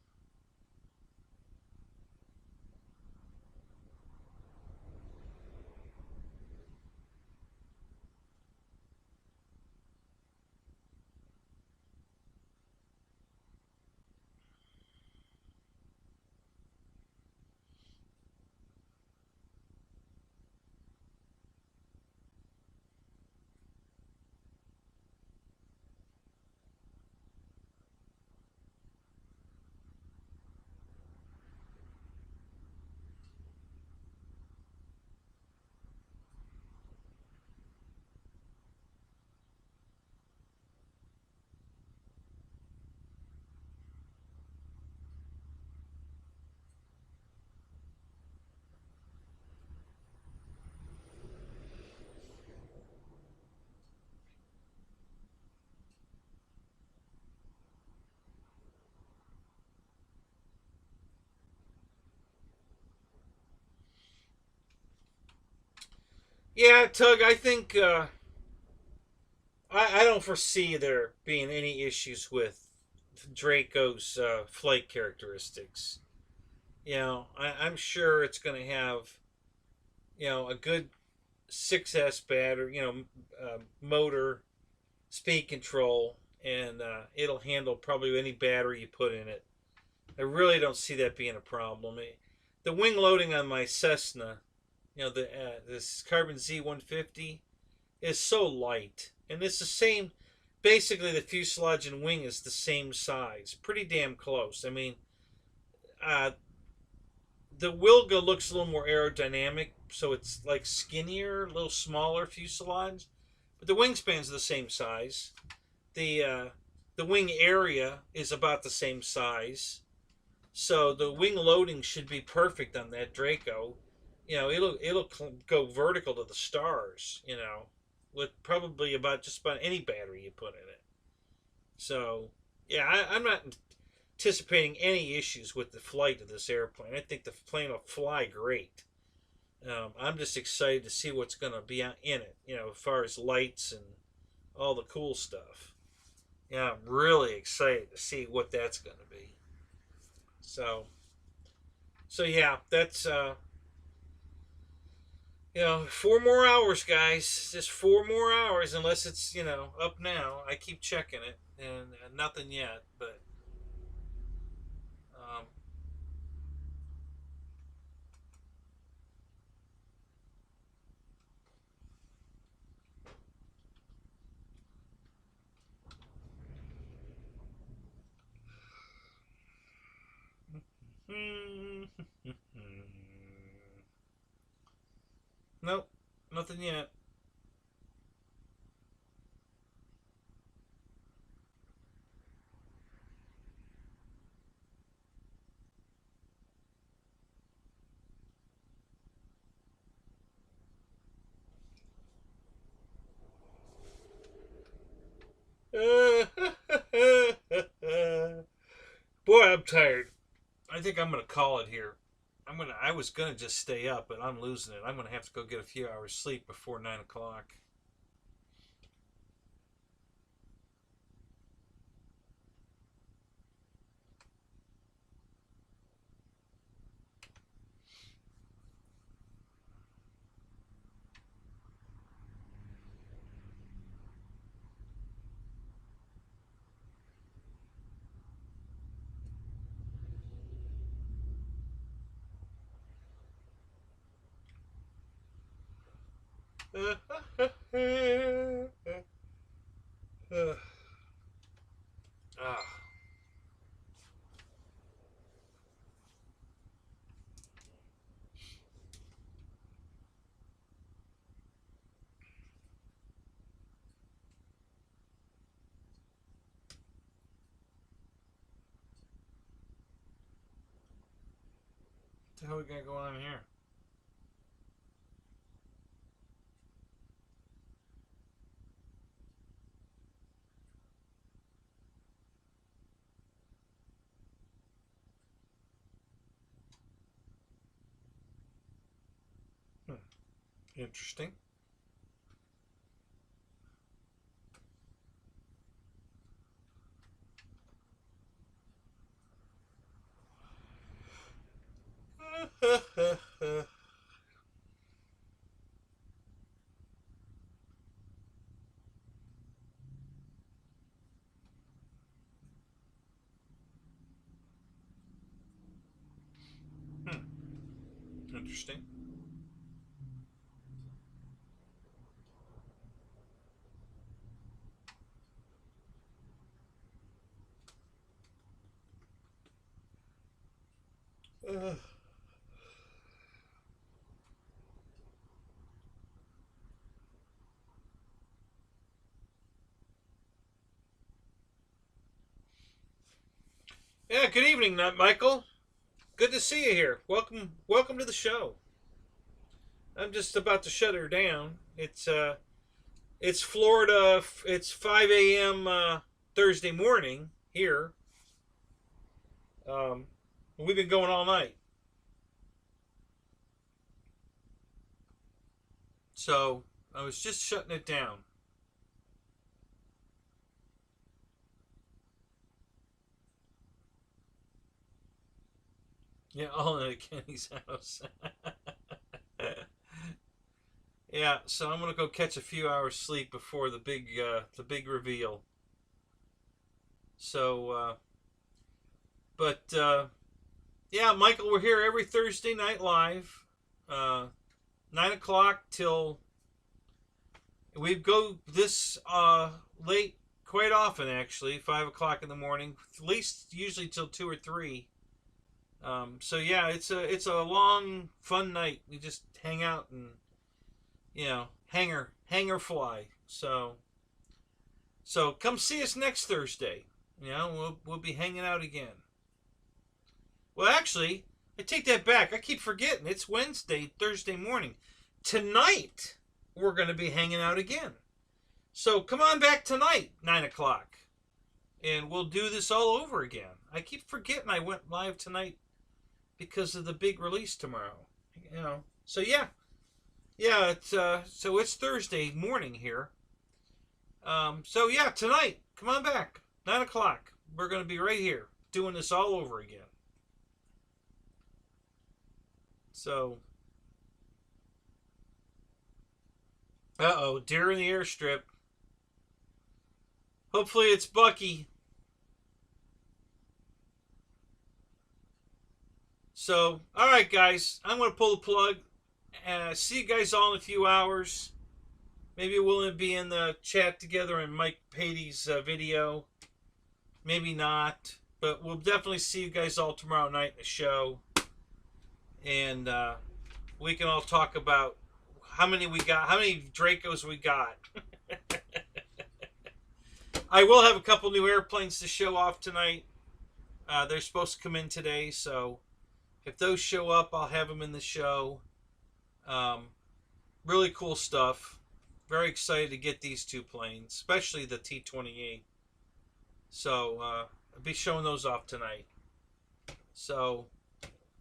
A: Yeah, Tug. I think I don't foresee there being any issues with Draco's flight characteristics. I'm sure it's going to have a good 6S battery, motor, speed control, and it'll handle probably any battery you put in it. I really don't see that being a problem. The wing loading on my Cessna, this Carbon Z150, is so light, and it's the same. Basically, the fuselage and wing is the same size, pretty damn close. I mean, uh, the Wilga looks a little more aerodynamic, so it's like skinnier, a little smaller fuselage, but the wingspan's the same size. The wing area is about the same size, so the wing loading should be perfect on that Draco. It'll go vertical to the stars. With probably just about any battery you put in it. So yeah, I'm not anticipating any issues with the flight of this airplane. I think the plane will fly great. I'm just excited to see what's going to be in it. As far as lights and all the cool stuff. Yeah, I'm really excited to see what that's going to be. So, yeah, that's 4 more hours, guys. Just 4 more hours, unless it's up now. I keep checking it, and nothing yet. But um, nope, nothing yet. Boy, I'm tired. I think I'm gonna call it here. I was gonna just stay up, but I'm losing it. I'm gonna have to go get a few hours sleep before 9 o'clock. Ah. What the hell we got going on here? Interesting. Interesting. Yeah, good evening, Michael. Good to see you here. Welcome to the show. I'm just about to shut her down. It's Florida. It's 5 a.m. Thursday morning here. We've been going all night. So I was just shutting it down. Yeah, all in Kenny's house. Yeah, so I'm gonna go catch a few hours sleep before the big reveal. So, yeah, Michael, we're here every Thursday night live, 9 o'clock till we go this late quite often actually, 5 o'clock in the morning, at least usually till 2 or 3. So yeah, it's a long fun night. We just hang out and hanger fly. So come see us next Thursday. We'll be hanging out again. Well, actually, I take that back. I keep forgetting. It's Thursday morning. Tonight we're going to be hanging out again. So come on back tonight, 9 o'clock, and we'll do this all over again. I keep forgetting I went live tonight because of the big release tomorrow. So yeah. It's Thursday morning here. So yeah, tonight, come on back, 9 o'clock. We're going to be right here doing this all over again. So, deer in the airstrip. Hopefully it's Bucky. So, all right, guys, I'm going to pull the plug. See you guys all in a few hours. Maybe we'll be in the chat together in Mike Patey's video. Maybe not. But we'll definitely see you guys all tomorrow night in the show. And we can all talk about how many we got, how many Dracos we got. I will have a couple new airplanes to show off tonight. They're supposed to come in today, so if those show up, I'll have them in the show. Really cool stuff. Very excited to get these two planes, especially the T-28. So I'll be showing those off tonight. So,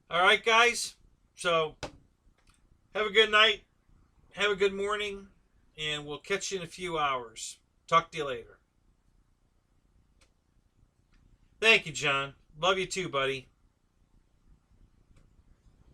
A: all right, guys. So, have a good night. Have a good morning. And we'll catch you in a few hours. Talk to you later. Thank you, John. Love you too, buddy.